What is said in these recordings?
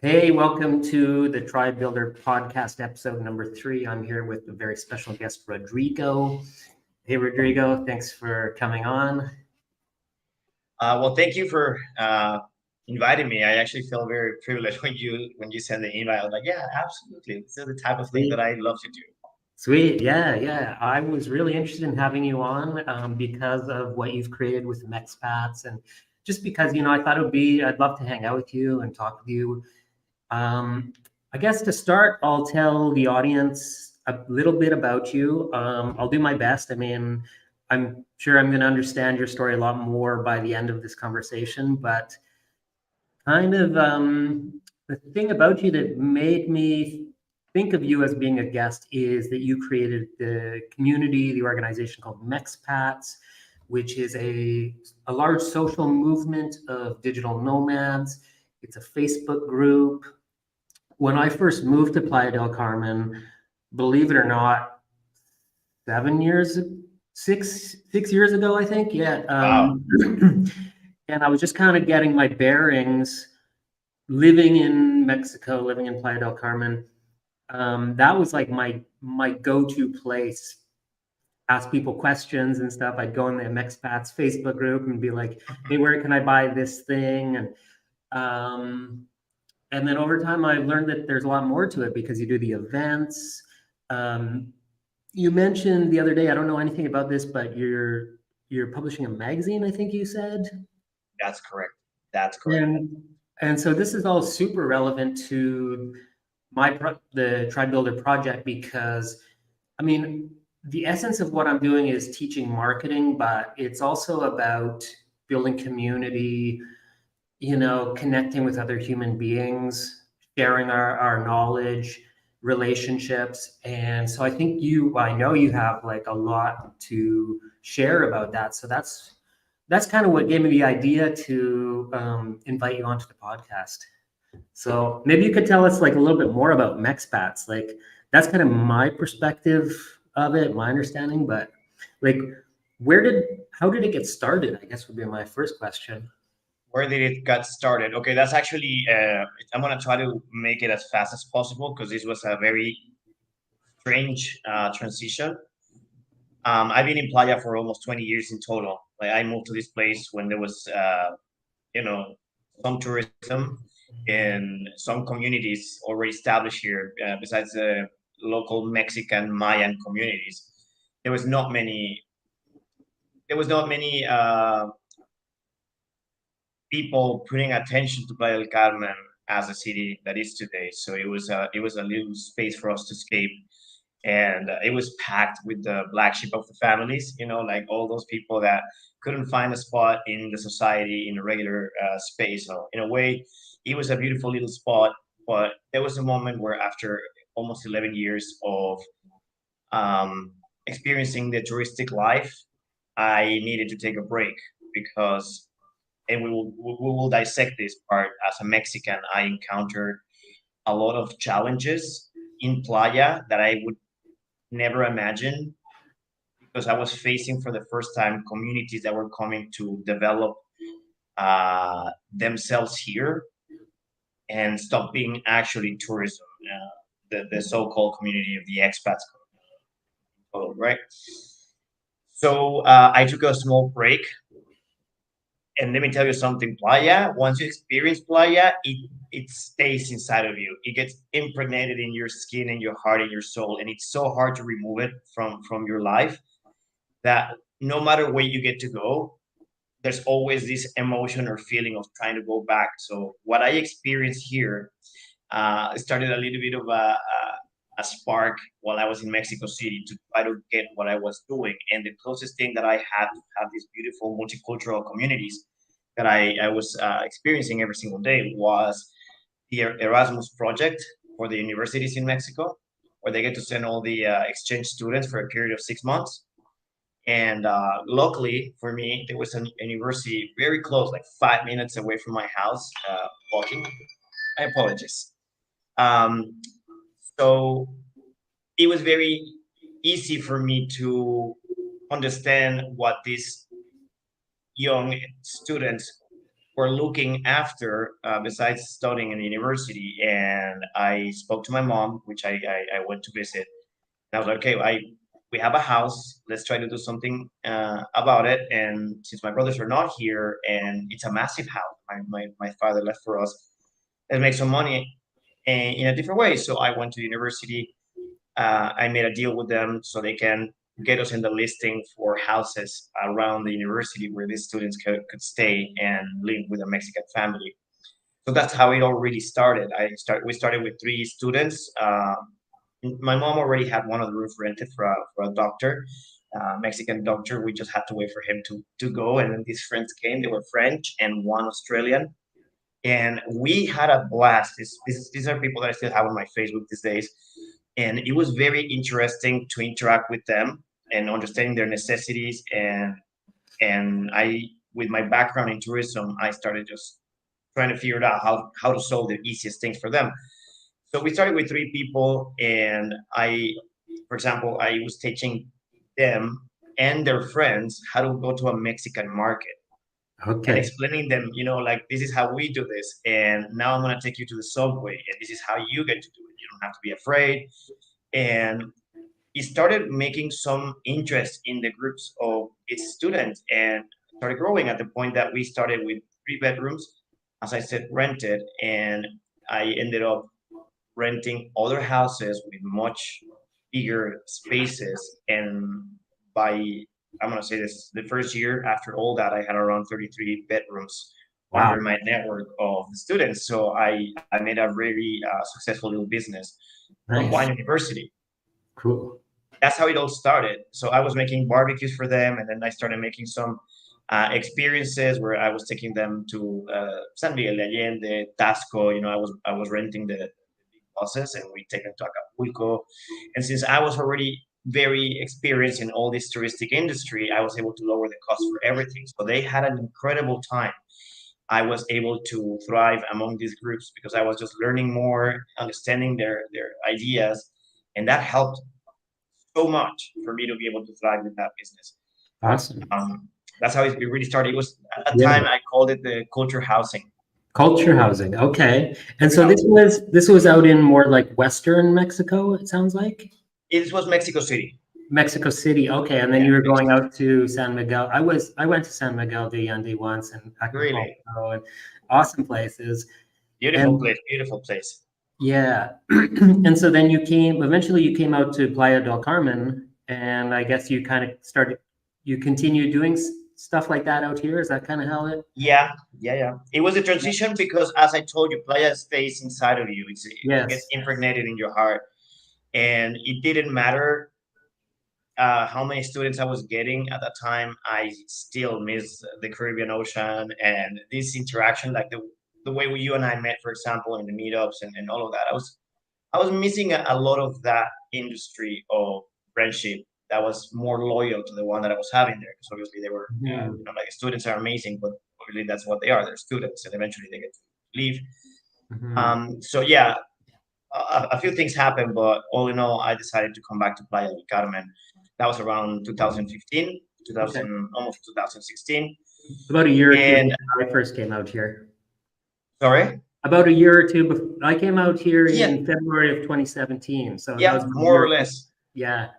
Hey, welcome to the Tribe Builder podcast, episode number 3. I'm here with a very special guest, Rodrigo. Hey, Rodrigo, thanks for coming on. Well, thank you for inviting me. I actually feel very privileged when you send the invite. I was like, yeah, absolutely. This is the type of thing that Sweet. I love to do. Sweet. Yeah. I was really interested in having you on because of what you've created with Mexpats, and just because, I thought I'd love to hang out with you and talk with you. Um, I guess to start, I'll tell the audience a little bit about you. I'll do my best. I mean, I'm sure I'm going to understand your story a lot more by the end of this conversation, but kind of the thing about you that made me think of you as being a guest is that you created the community, the organization called Mexpats, which is a large social movement of digital nomads. It's a Facebook group. When I first moved to Playa del Carmen, believe it or not, 7 years, six years ago, I think. Yeah. Wow. And I was just kind of getting my bearings living in Mexico, living in Playa del Carmen. That was like my go-to place. Ask people questions and stuff. I'd go in the Mexpats Facebook group and be like, "Hey, where can I buy this thing?" Um, and then over time, I've learned that there's a lot more to it because you do the events. Um, you mentioned the other day, I don't know anything about this, but you're publishing a magazine, I think you said. That's correct. That's correct. And and so this is all super relevant to the Tribe Builder project because, I mean, the essence of what I'm doing is teaching marketing, but it's also about building community, connecting with other human beings, sharing our knowledge, relationships. And so I know you have like a lot to share about that. So that's kind of what gave me the idea to invite you onto the podcast. So maybe you could tell us like a little bit more about Mexpats. Like that's kind of my perspective of it, my understanding, but like how did it get started? I guess would be my first question. Where did it got started? Okay, that's actually. I'm gonna try to make it as fast as possible because this was a very strange transition. I've been in Playa for almost 20 years in total. Like I moved to this place when there was, you know, some tourism and some communities already established here. Besides the local Mexican Mayan communities, there was not many. There was not many people putting attention to Playa del Carmen as a city that is today. So it was a little space for us to escape, and it was packed with the black sheep of the families. Like all those people that couldn't find a spot in the society in a regular space. So in a way, it was a beautiful little spot. But there was a moment where, after almost 11 years of um, experiencing the touristic life, I needed to take a break because, and we will dissect this part. As a Mexican, I encountered a lot of challenges in Playa that I would never imagine, because I was facing for the first time communities that were coming to develop themselves here and stop being actually tourism, the so-called community of the expats, right? So I took a small break. And let me tell you something, Playa, once you experience Playa, it stays inside of you. It gets impregnated in your skin and your heart and your soul. And it's so hard to remove it from your life that no matter where you get to go, there's always this emotion or feeling of trying to go back. So what I experienced here started a little bit of a spark while I was in Mexico City to try to get what I was doing. And the closest thing that I had to have these beautiful multicultural communities that I was experiencing every single day was the Erasmus project for the universities in Mexico, where they get to send all the exchange students for a period of 6 months. And luckily for me, there was a university very close, like 5 minutes away from my house, walking. I apologize. Um, so it was very easy for me to understand what these young students were looking after besides studying in the university. And I spoke to my mom, which I went to visit. And I was like, okay, we have a house. Let's try to do something about it. And since my brothers are not here, and it's a massive house, my father left for us, let's make some money in a different way. So I went to the university. I made a deal with them so they can get us in the listing for houses around the university where these students could stay and live with a Mexican family. So that's how it all really started. We started with three students. My mom already had one of the rooms rented for a doctor, Mexican doctor. We just had to wait for him to go. And then these friends came. They were French and one Australian. And we had a blast. These are people that I still have on my Facebook these days. And it was very interesting to interact with them and understanding their necessities. And with my background in tourism, I started just trying to figure out how to solve the easiest things for them. So we started with three people, and for example, I was teaching them and their friends how to go to a Mexican market and Okay. explaining them, like this is how we do this, and now I'm gonna take you to the subway, and this is how you get to do it. You don't have to be afraid. And it started making some interest in the groups of its students and started growing at the point that we started with 3 bedrooms, as I said, rented, and I ended up renting other houses with much bigger spaces. And by, I'm going to say this, the first year after all that, I had around 33 bedrooms under Wow. my network of students. So I made a very successful little business from one Nice. university. Cool. That's how it all started. So I was making barbecues for them, and then I started making some experiences where I was taking them to San Miguel de Allende, Tasco. I was renting the big buses, and we take them to Acapulco. And since I was already very experienced in all this touristic industry, I was able to lower the cost for everything. So they had an incredible time. I was able to thrive among these groups because I was just learning more, understanding their ideas, and that helped so much for me to be able to thrive with that business. Awesome. That's how it really started. It was at that Yeah. time I called it the culture housing. Culture housing. Okay. And Culture so this housing. was this was out in more like Western Mexico, it sounds like. It was Mexico City. Mexico City. Okay. And then Yeah, you were going Mexico City. out to San Miguel. I went to San Miguel de Allende once and Really Acapulco and awesome places. beautiful And place. Beautiful place. yeah. And so then eventually you came out to Playa del Carmen, and I guess you kind of you continued doing stuff like that out here. Is that kind of how it? Yeah, yeah, yeah. It was a transition because, as I told you, playa stays inside of you. It gets Yes. impregnated in your heart, and it didn't matter how many students I was getting at that time. I still miss the Caribbean Ocean and this interaction, like the way you and I met, for example, in the meetups and all of that. I was missing a lot of that industry of friendship that was more loyal to the one that I was having there. Because obviously they were, Mhm. like students are amazing, but really that's what they are. They're students, and eventually they get to leave. Mhm. So yeah, a few things happened, but all in all, I decided to come back to Playa del Carmen. That was around 2015, Okay. 2000, almost 2016. About a year or two And before I first came out here. sorry, About a year or two before I came out here yeah, in February of 2017. So that yeah, was about a more year or or two. less. Yeah.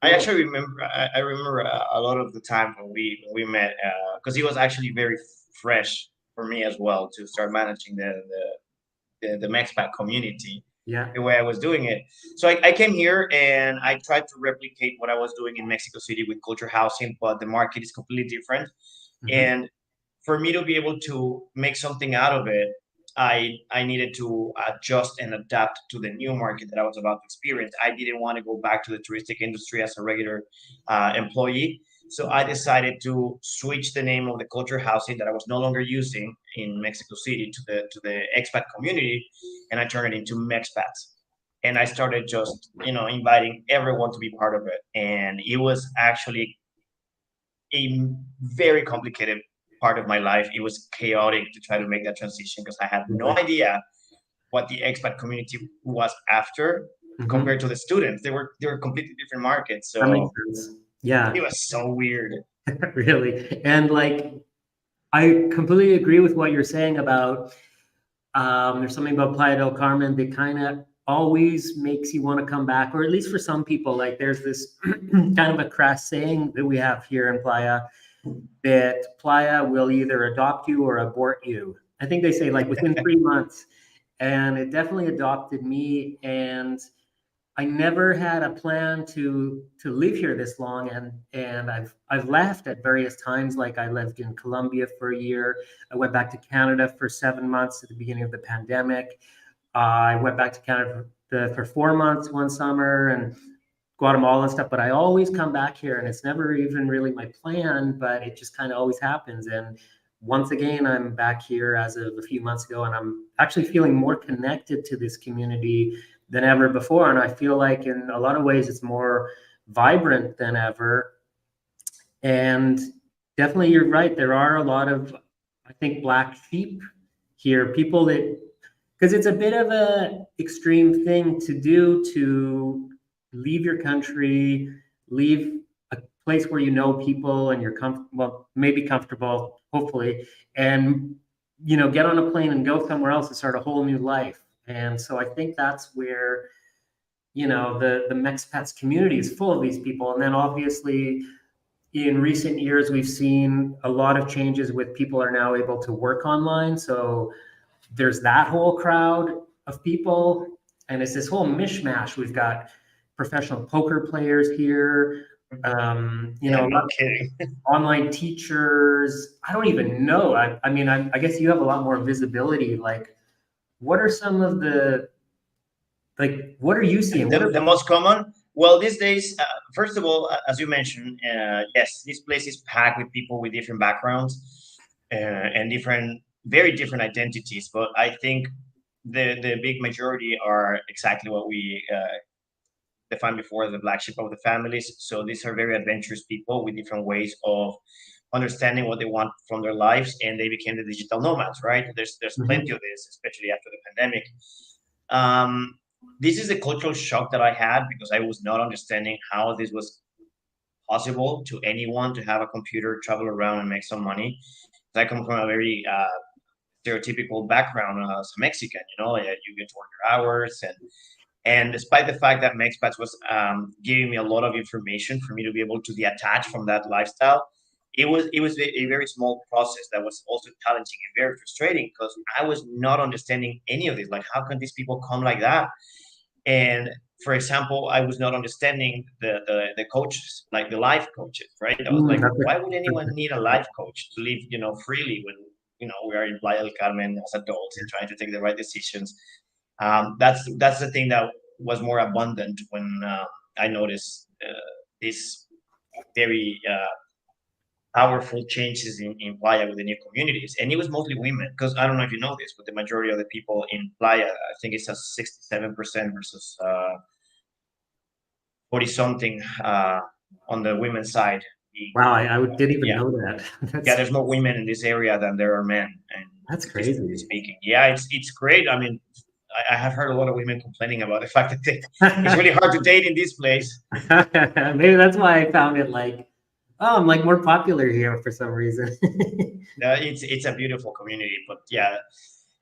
I Cool. actually remember. I remember a lot of the time when we met because it was actually very fresh for me as well to start managing the Mexpat community Yeah. the way I was doing it. So I came here and I tried to replicate what I was doing in Mexico City with culture housing, but the market is completely different. Mhm. And for me to be able to make something out of it, I needed to adjust and adapt to the new market that I was about to experience. I didn't want to go back to the touristic industry as a regular employee. So I decided to switch the name of the culture housing that I was no longer using in Mexico City to the expat community, and I turned it into Mexpats. And I started just inviting everyone to be part of it, and it was actually a very complicated part of my life. It was chaotic to try to make that transition because I had no Really. idea what the expat community was after Mhm. compared to the students. They were completely different markets. That makes So sense. it Yeah. was so weird. Really. And like I completely agree with what you're saying about there's something about Playa del Carmen that kind of always makes you want to come back, or at least for some people, like there's this kind of a crass saying that we have here in Playa that Playa will either adopt you or abort you. I think they say like within 3 months. And it definitely adopted me. And I never had a plan to live here this long, and I've left at various times. Like I lived in Colombia for a year. I went back to Canada for 7 months at the beginning of the pandemic. I went back to Canada for 4 months one summer and Guatemala and stuff. But I always come back here, and it's never even really my plan, but it just kind of always happens. And once again, I'm back here as of a few months ago, and I'm actually feeling more connected to this community than ever before. And I feel like in a lot of ways it's more vibrant than ever. And definitely, you're right. There are a lot of, I think, black sheep here, people that, because it's a bit of a extreme thing to do to leave your country, leave a place where you know people and you're comfortable, well, maybe comfortable, hopefully, and get on a plane and go somewhere else and start a whole new life. And so I think that's where the Mexpats community is full of these people. And then obviously in recent years we've seen a lot of changes with people are now able to work online. So there's that whole crowd of people, and it's this whole mishmash. We've got professional poker players here, Yeah, a lot no of kidding. online teachers. I don't even know. I mean, I guess you have a lot more visibility. Like, what are some of the what are you seeing? What are The most common, well, these days, first of all, as you mentioned, yes, this place is packed with people with different backgrounds and very different identities. But I think the big majority are exactly what we defined before, the black sheep of the families. So these are very adventurous people with different ways of understanding what they want from their lives, and they became the digital nomads, right? There's plenty Mhm. of this, especially after the pandemic. Um, this is a cultural shock that I had because I was not understanding how this was possible to anyone to have a computer, travel around, and make some money. I come from a very stereotypical background as a Mexican. You get to work your hours, and despite the fact that Mexpats was giving me a lot of information for me to be able to detach from that lifestyle, it was a very small process that was also challenging and very frustrating because I was not understanding any of this. Like, how can these people come like that? And for example, I was not understanding the coaches, like the life coaches, right? I was like, That's why would anyone need a a, life coach to live, freely when we are in Playa del Carmen as adults and trying to take the right decisions? That's the thing that was more abundant when I noticed these very powerful changes in Playa with the new communities, and it was mostly women. Because I don't know if you know this, but the majority of the people in Playa, I think it's a 67% versus 40 something on the women's side. wow, didn't even Yeah, know that. yeah. That's There's more women in this area than there are men, and that's statistically crazy. speaking, yeah, it's great. I mean, I have heard a lot of women complaining about the fact that it's really hard to date in this place. Maybe that's why I found it like, oh, I'm like more popular here for some reason. It's a beautiful community, but yeah,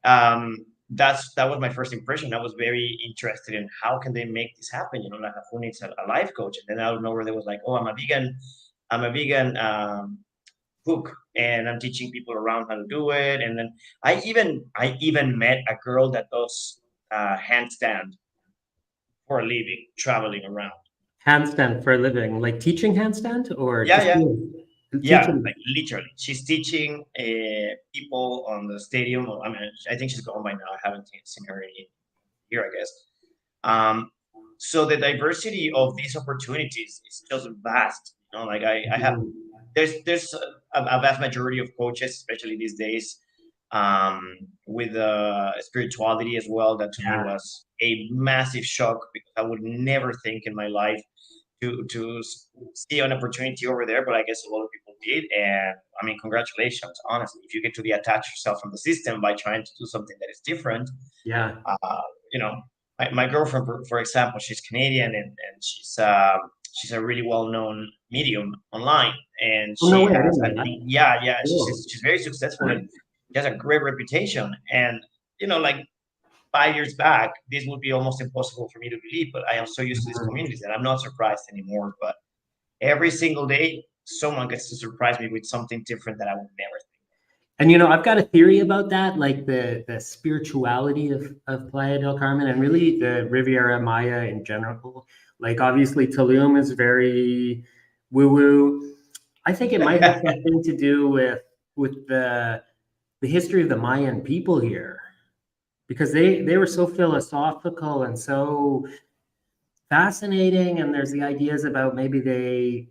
that was my first impression. I was very interested in how can they make this happen. Like who needs a life coach? And then out of nowhere, there was like, oh, I'm a vegan cook, and I'm teaching people around how to do it. And then I even met a girl that does handstand for a living, traveling around. Handstand for a living, like teaching handstand or Yeah, just yeah. Yeah, teaching? like literally, she's teaching people on the stadium. I mean, I think she's gone by now. I haven't seen her in here, I guess. So the diversity of these opportunities is just vast. Like I have, there's a vast majority of coaches, especially these days, with spirituality as well. That to me Yeah. was a massive shock because I would never think in my life to see an opportunity over there, but I guess a lot of people did. And I mean, congratulations, honestly, if you get to detach yourself from the system by trying to do something that is different. Yeah. uh, you know my girlfriend, for example, she's Canadian, and she's a really well-known medium online, and Oh, no she way, I has, didn't I know that. think, yeah, yeah, Cool. she's very successful and she has a great reputation. And like 5 years back, this would be almost impossible for me to believe, but I am so used to these Mhm. communities that I'm not surprised anymore. But every single day, someone gets to surprise me with something different that I would never think. And I've got a theory about that, like the spirituality of Playa del Carmen and really the Riviera Maya in general. Like obviously Tulum is very woo-woo. I think it might have something to do with the history of the Mayan people here, because they were so philosophical and so fascinating, and there's the ideas about maybe they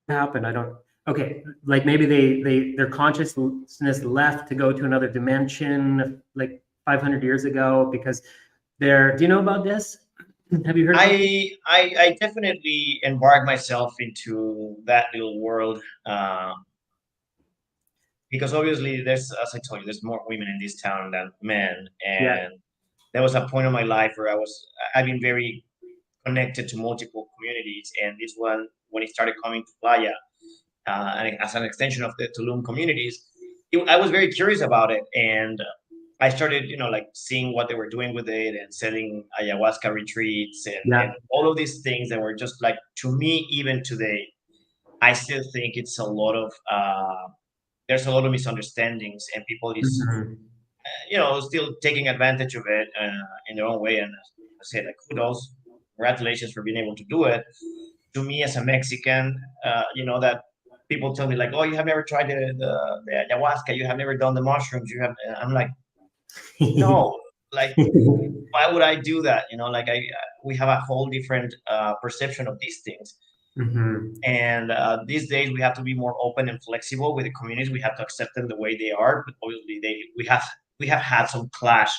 happened. I don't. Okay, like maybe their consciousness left to go to another dimension like 500 years ago because they're. Do you know about this? Have you heard about this? I definitely embark myself into that little world, because obviously there's, as I told you, there's more women in this town than men. Yeah. And there was a point in my life where I've been very connected to multiple communities, and this one, when it started coming to Playa, and as an extension of the Tulum communities, I was very curious about it. And I started, like seeing what they were doing with it and selling ayahuasca retreats and Yeah. all of these things that were just like, to me, even today, I still think it's a lot of, there's a lot of misunderstandings, and people is, Mhm. still taking advantage of it in their own way. And I say, like, kudos, congratulations for being able to do it. To me, as a Mexican, that people tell me like, "Oh, you have never tried the ayahuasca, you have never done the mushrooms, you have." I'm like, no, like, why would I do that? Like, we have a whole different perception of these things. Mhm. And these days, we have to be more open and flexible with the communities. We have to accept them the way they are. But obviously, we have had some clash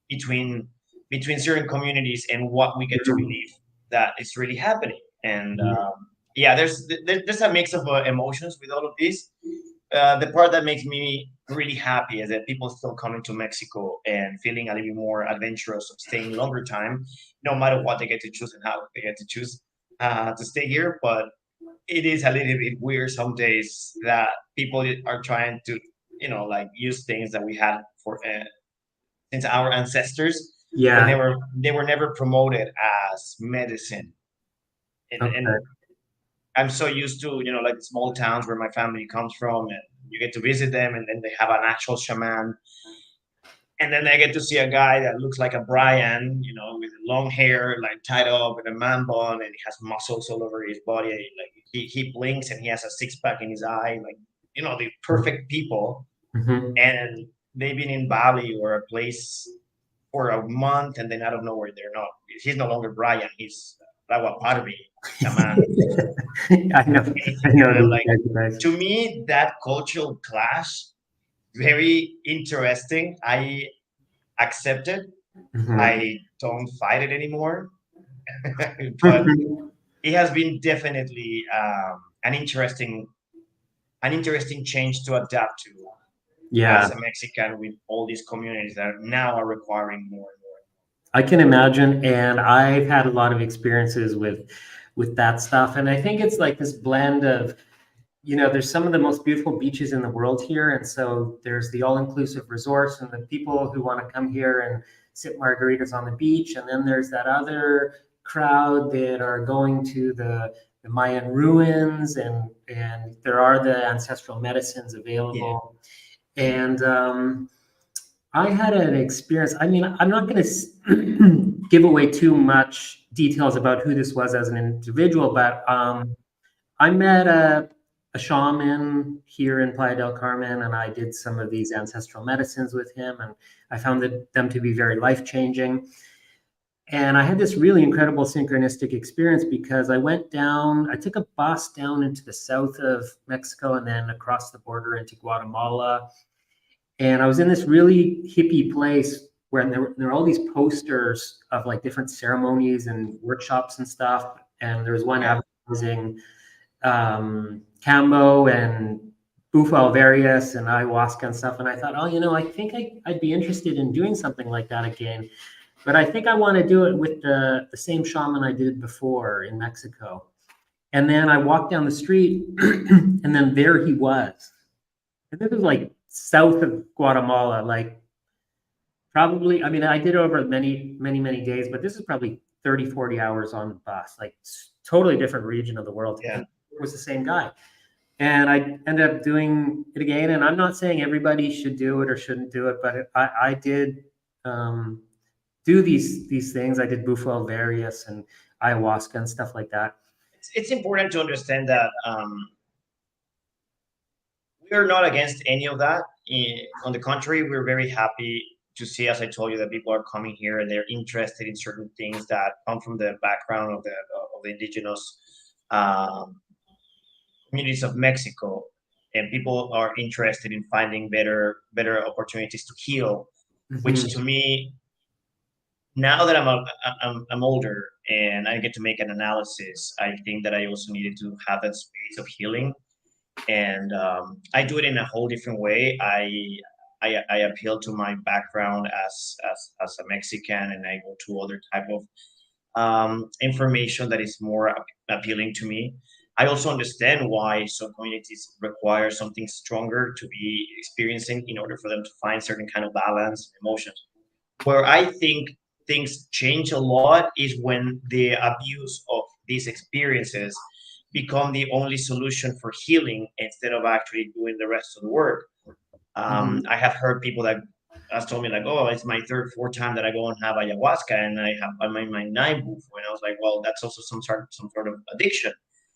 between certain communities and what we get to Mhm. believe that is really happening. And Mhm. yeah, there's a mix of emotions with all of this. The part that makes me really happy is that people still coming to Mexico and feeling a little bit more adventurous of staying longer time, no matter what they get to choose and how they get to choose to stay here. But it is a little bit weird some days that people are trying to, like, use things that we had for since our ancestors, but Yeah. they were never promoted as medicine. And Okay. I'm so used to, like, small towns where my family comes from, and you get to visit them, and then they have an actual shaman. And then I get to see a guy that looks like a Brian, with long hair, like tied up with a man bun, and he has muscles all over his body. Like, he blinks and he has a six pack in his eye, like, the perfect people. Mhm. And they've been in Bali or a place for a month, and then out of nowhere, they're not. He's no longer Brian. He's Rawa Parvi, shaman. I know. I Anything, know these like, guys. to me, that cultural clash, very interesting. I accept it. Mhm. I don't fight it anymore. But it has been definitely an interesting change to adapt to Yeah. as a Mexican, with all these communities that now are requiring more and more. I can imagine, and I've had a lot of experiences with that stuff, and I think it's like this blend of, there's some of the most beautiful beaches in the world here, and so there's the all-inclusive resorts and the people who want to come here and sip margaritas on the beach, and then there's that other crowd that are going to the Mayan ruins, and there are the ancestral medicines Yeah, available, and I had an experience. I mean, I'm not going to give away too much details about who this was as an individual, but I met a shaman here in Playa del Carmen, and I did some of these ancestral medicines with him, and I found them to be very life changing. And I had this really incredible synchronistic experience because I took a bus down into the south of Mexico and then across the border into Guatemala, and I was in this really hippie place where there were all these posters of like different ceremonies and workshops and stuff. And there was one yeah. advertising Cambo and Bufo alvarius and ayahuasca and stuff. And I thought, oh, I think I'd be interested in doing something like that again. But I think I want to do it with the same shaman I did before in Mexico. And then I walked down the street, and then there he was. And this was like south of Guatemala, like probably, I mean, I did it over many, many, many days, but this is probably 30, 40 hours on the bus, like totally different region of the world. Yeah. And it was the same guy. And I ended up doing it again. And I'm not saying everybody should do it or shouldn't do it, but I did um, do these things. I did Bufo various and ayahuasca and stuff like that. It's important to understand that we are not against any of that. On the contrary, we're very happy to see, as I told you, that people are coming here and they're interested in certain things that come from the background of the indigenous um, communities of Mexico, and people are interested in finding better opportunities to heal. Which to Mhm. me, now that I'm older and I get to make an analysis, I think that I also needed to have that space of healing, and I do it in a whole different way. I appeal to my background as a Mexican, and I go to other type of information that is more appealing to me. I also understand why some communities require something stronger to be experiencing in order for them to find certain kind of balance and emotions. Where I think things change a lot is when the abuse of these experiences become the only solution for healing instead of actually doing the rest of the work. Mhm. I have heard people that has told me like, "Oh, it's my third, fourth time that I go and have ayahuasca, and I'm in my ninth before." And I was like, "Well, that's also some sort of addiction."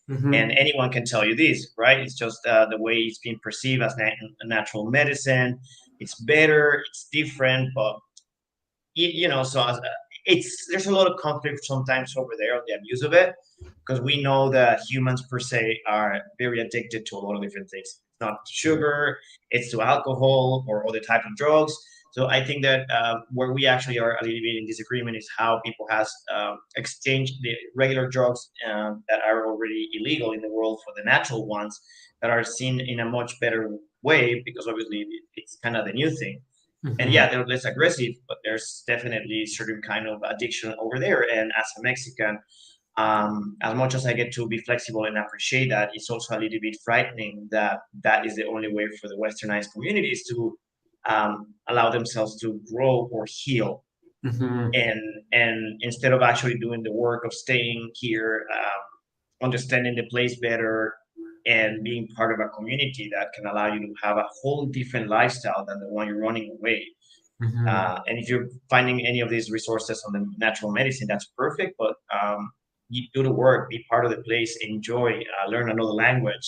And Mhm. anyone can tell you this, right? It's just the way it's being perceived as a natural medicine. It's better, it's different, but so it's there's a lot of conflict sometimes over there on the abuse of it, because we know that humans per se are very addicted to a lot of different things. It's not to sugar, it's to alcohol or other type of drugs. So I think that where we actually are a little bit in disagreement is how people has exchanged the regular drugs that are already illegal in the world for the natural ones that are seen in a much better way, because obviously it's kind of the new thing. And Mhm. yeah, they're less aggressive, but there's definitely certain kind of addiction over there. And as a Mexican, as much as I get to be flexible and appreciate that, it's also a little bit frightening that that is the only way for the westernized communities to allow themselves to grow or heal. Mhm. And instead of actually doing the work of staying here, understanding the place better, and being part of a community that can allow you to have a whole different lifestyle than the one you're running away. Mhm. And if you're finding any of these resources on the natural medicine, that's perfect. But you do the work, be part of the place, enjoy, learn another language,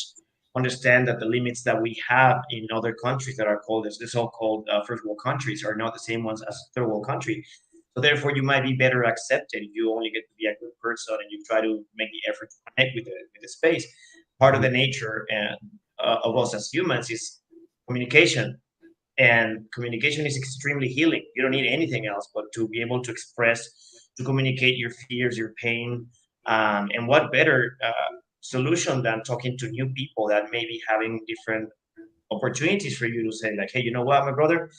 understand that the limits that we have in other countries that are called as the so-called first world countries are not the same ones as third world country. So therefore, you might be better accepted if you only get to be a good person and you try to make the effort to connect with the space. Part of Mhm. the nature of us as humans is communication, and communication is extremely healing. You don't need anything else but to be able to express, to communicate your fears, your pain, and what better solution than talking to new people that may be having different opportunities for you to say like, hey, you know what, my brother,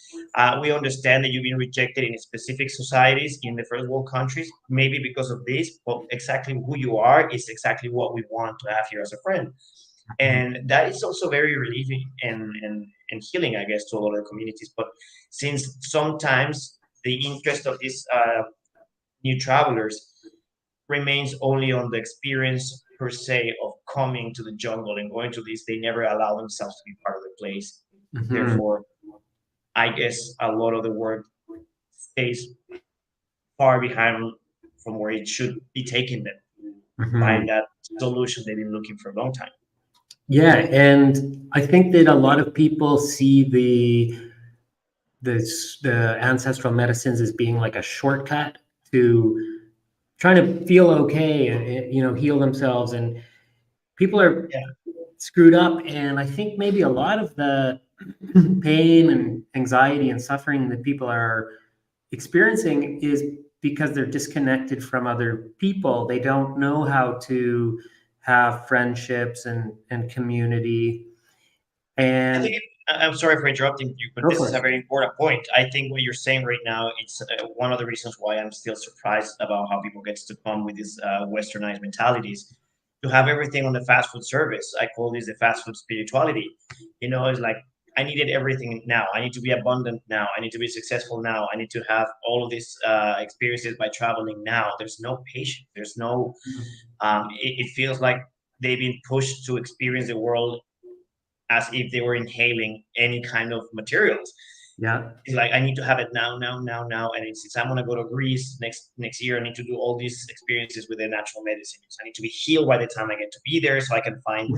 we understand that you've been rejected in specific societies in the first world countries, maybe because of this, but exactly who you are is exactly what we want to have here as a friend. Mhm. And that is also very relieving and healing, I guess, to a lot of the communities. But since sometimes the interest of these new travelers remains only on the experience per se of coming to the jungle and going to this, they never allow themselves to be part of the place. Mhm. Therefore, I guess a lot of the work stays far behind from where it should be taking them to Mhm. find that solution they've been looking for a long time. Yeah, and I think that a lot of people see the ancestral medicines as being like a shortcut to trying to feel okay and heal themselves, and people are Yeah, screwed up. And I think maybe a lot of the pain and anxiety and suffering that people are experiencing is because they're disconnected from other people. They don't know how to have friendships and community. I think And I'm sorry for interrupting you, but go this for is a it. very important point. I think what you're saying right now, it's one of the reasons why I'm still surprised about how people get to come with these westernized mentalities. to have everything on the fast food service. I call this the fast food spirituality. It's like I needed everything now. I need to be abundant now. I need to be successful now. I need to have all of these experiences by traveling now. There's no patience. There's no. It feels like they've been pushed to experience the world as if they were inhaling any kind of materials. Yeah. It's like I need to have it now, now, now, now. And since I'm gonna go to Greece next year, I need to do all these experiences with the natural medicine. So I need to be healed by the time I get to be there, so I can find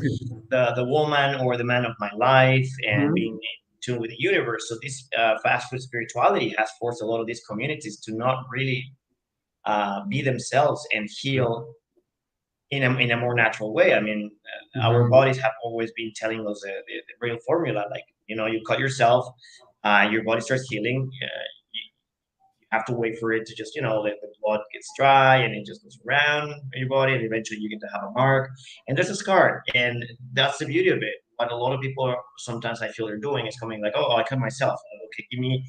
the woman or the man of my life and being in tune with the universe. So this fast food spirituality has forced a lot of these communities to not really be themselves and heal in a more natural way. I mean, our bodies have always been telling us the real formula. Like, you cut yourself, your body starts healing. You have to wait for it to just, let the blood gets dry and it just goes around your body, and eventually you get to have a mark and there's a scar. And that's the beauty of it. What a lot of people are, sometimes I feel they're doing is coming like, oh, I cut myself. Okay, give me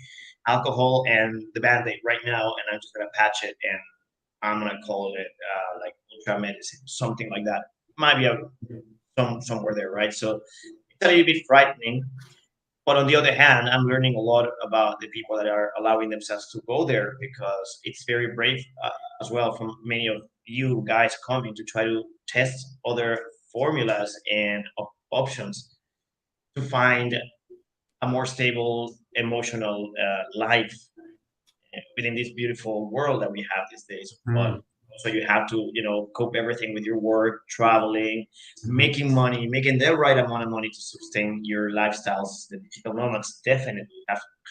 alcohol and the Band-Aid right now, and I'm just gonna patch it, and I'm gonna call it like ultra medicine, something like that. Might be somewhere there, right? So it's a little bit frightening. But on the other hand, I'm learning a lot about the people that are allowing themselves to go there, because it's very brave as well from many of you guys coming to try to test other formulas and options to find a more stable emotional life within this beautiful world that we have these days. But so you have to, cope everything with your work, traveling, making money, making the right amount of money to sustain your lifestyles. The digital nomads definitely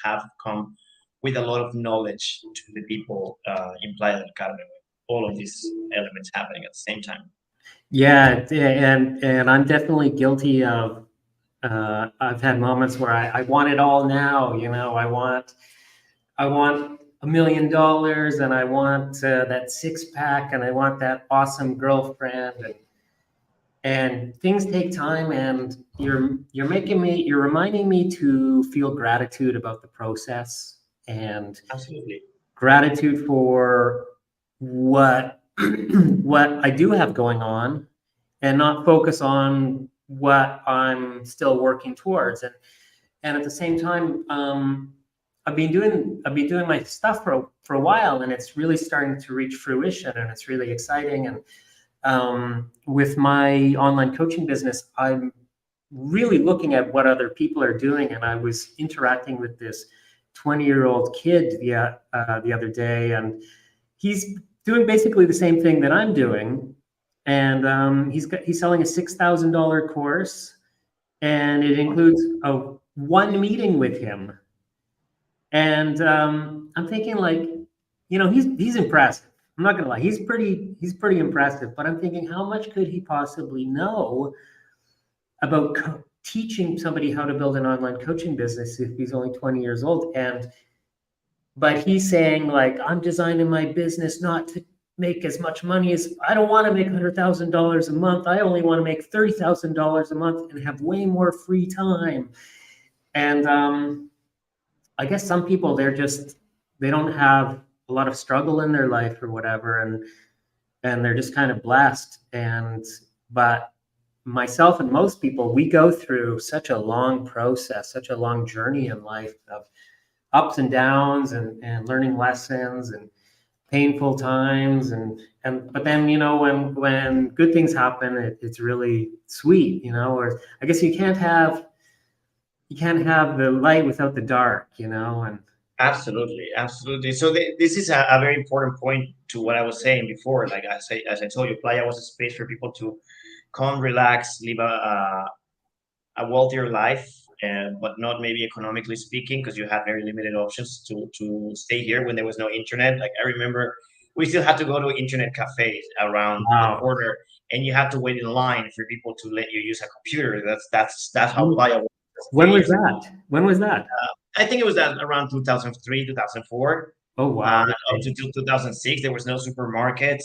have come with a lot of knowledge to the people in Playa del Carmen, with all of these elements happening at the same time. Yeah, and I'm definitely guilty of. I've had moments where I want it all now. I want $1 million, and I want that six pack, and I want that awesome girlfriend, and things take time. And you're reminding me to feel gratitude about the process, and Absolutely. gratitude for what what I do have going on, and not focus on what I'm still working towards. And at the same time, I've been doing my stuff for a while, and it's really starting to reach fruition, and it's really exciting. And with my online coaching business, I'm really looking at what other people are doing. And I was interacting with this 20-year-old kid the other day, and he's doing basically the same thing that I'm doing. And he's selling a $6,000 course, and it includes one meeting with him. And I'm thinking, like, he's impressive. I'm not gonna lie, he's pretty impressive. But I'm thinking, how much could he possibly know about teaching somebody how to build an online coaching business if he's only 20 years old? But he's saying, like, I'm designing my business not to make as much money as I don't want to make $100,000 a month. I only want to make $30,000 a month and have way more free time. And I guess some people, they don't have a lot of struggle in their life or whatever, and they're just kind of blessed. But myself and most people, we go through such a long process, such a long journey in life of ups and downs, and learning lessons, and painful times, but then, when good things happen, it's really sweet, or I guess you can't have the light without the dark, and Absolutely. So this is a very important point to what I was saying before. Like as I told you, Playa was a space for people to come, relax, live a wealthier life, but not maybe economically speaking, because you have very limited options to stay here when there was no internet. Like, I remember we still had to go to internet cafes around the wow. corner, and you had to wait in line for people to let you use a computer. That's how Playa was. When was that? I think it was that around 2003, 2004. Oh, wow. Up to 2006, there was no supermarkets.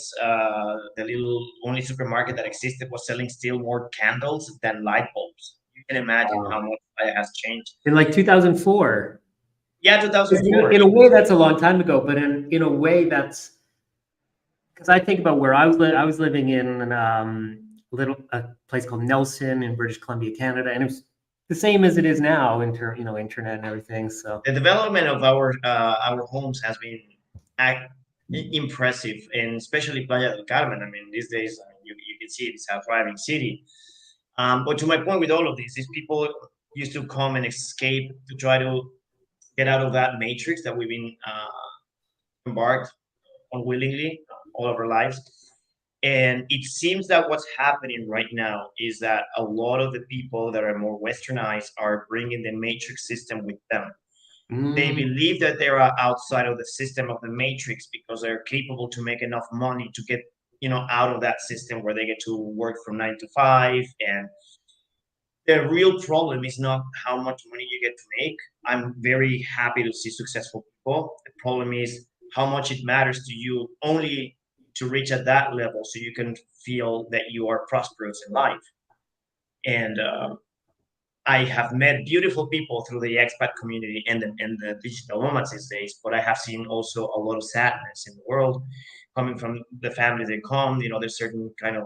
The little only supermarket that existed was selling still more candles than light bulbs. You can imagine how much it has changed. In like 2004. Yeah, 2004. In a way, that's a long time ago, but in a way, that's because I think about where I was living in a place called Nelson in British Columbia, Canada, and it was the same as it is now, internet and everything. So The development of our homes has been ac- impressive, and especially Playa del Carmen. I mean, these days you can see it's a thriving city. But to my point with all of this, these people used to come and escape to try to get out of that matrix that we've been embarked unwillingly all of our lives. And it seems that what's happening right now is that a lot of the people that are more westernized are bringing the matrix system with them. They mm, believe that they are outside of the system of the matrix because they're capable to make enough money to get out of that system where they get to work from 9 to 5. And the real problem is not how much money you get to make. I'm very happy to see successful people. The problem is how much it matters to you only to reach at that level so you can feel that you are prosperous in life. And I have met beautiful people through the expat community and the digital nomads these days, but I have seen also a lot of sadness in the world coming from the family they come. There's certain kind of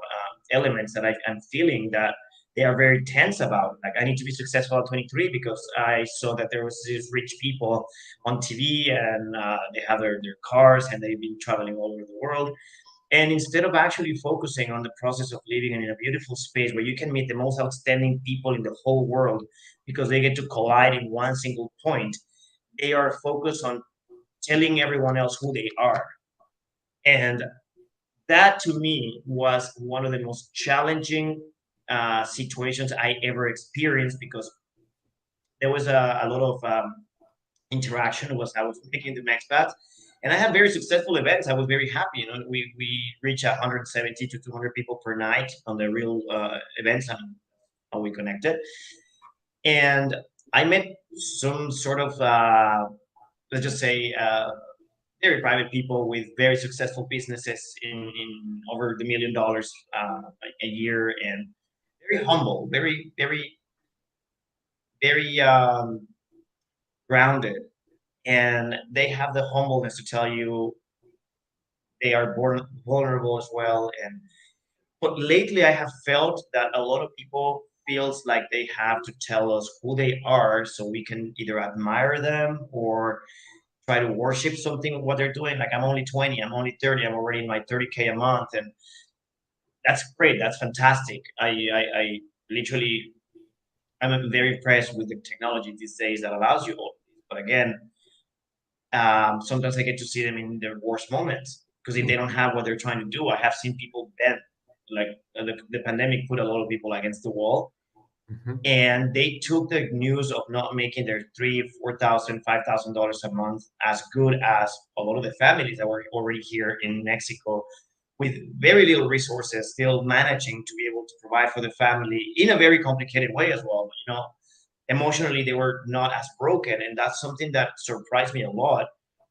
elements that I'm feeling that they are very tense about. Like, I need to be successful at 23 because I saw that there was these rich people on TV and they have their cars and they've been traveling all over the world. And instead of actually focusing on the process of living in a beautiful space where you can meet the most outstanding people in the whole world because they get to collide in one single point, they are focused on telling everyone else who they are. And that to me was one of the most challenging situations I ever experienced because there was a lot of interaction was I was making the Mexpats, and I had very successful events. I was very happy. We reach 170 to 200 people per night on the real events, and how we connected. And I met some sort of let's just say very private people with very successful businesses in over the $1 million a year, and very humble, very grounded, and they have the humbleness to tell you they are vulnerable as well. And but lately I have felt that a lot of people feels like they have to tell us who they are so we can either admire them or try to worship something of what they're doing. Like, I'm only 20, I'm only 30, I'm already in my 30K a month, and that's great, that's fantastic. I literally, I'm very impressed with the technology these days that allows you all this. But again, sometimes I get to see them in their worst moments because if they don't have what they're trying to do, I have seen people bend. Like, the pandemic put a lot of people against the wall, mhm. and they took the news of not making their 3, 4,000, $5,000 a month as good as a lot of the families that were already here in Mexico with very little resources, still managing to be able to provide for the family in a very complicated way as well. Emotionally they were not as broken, and that's something that surprised me a lot.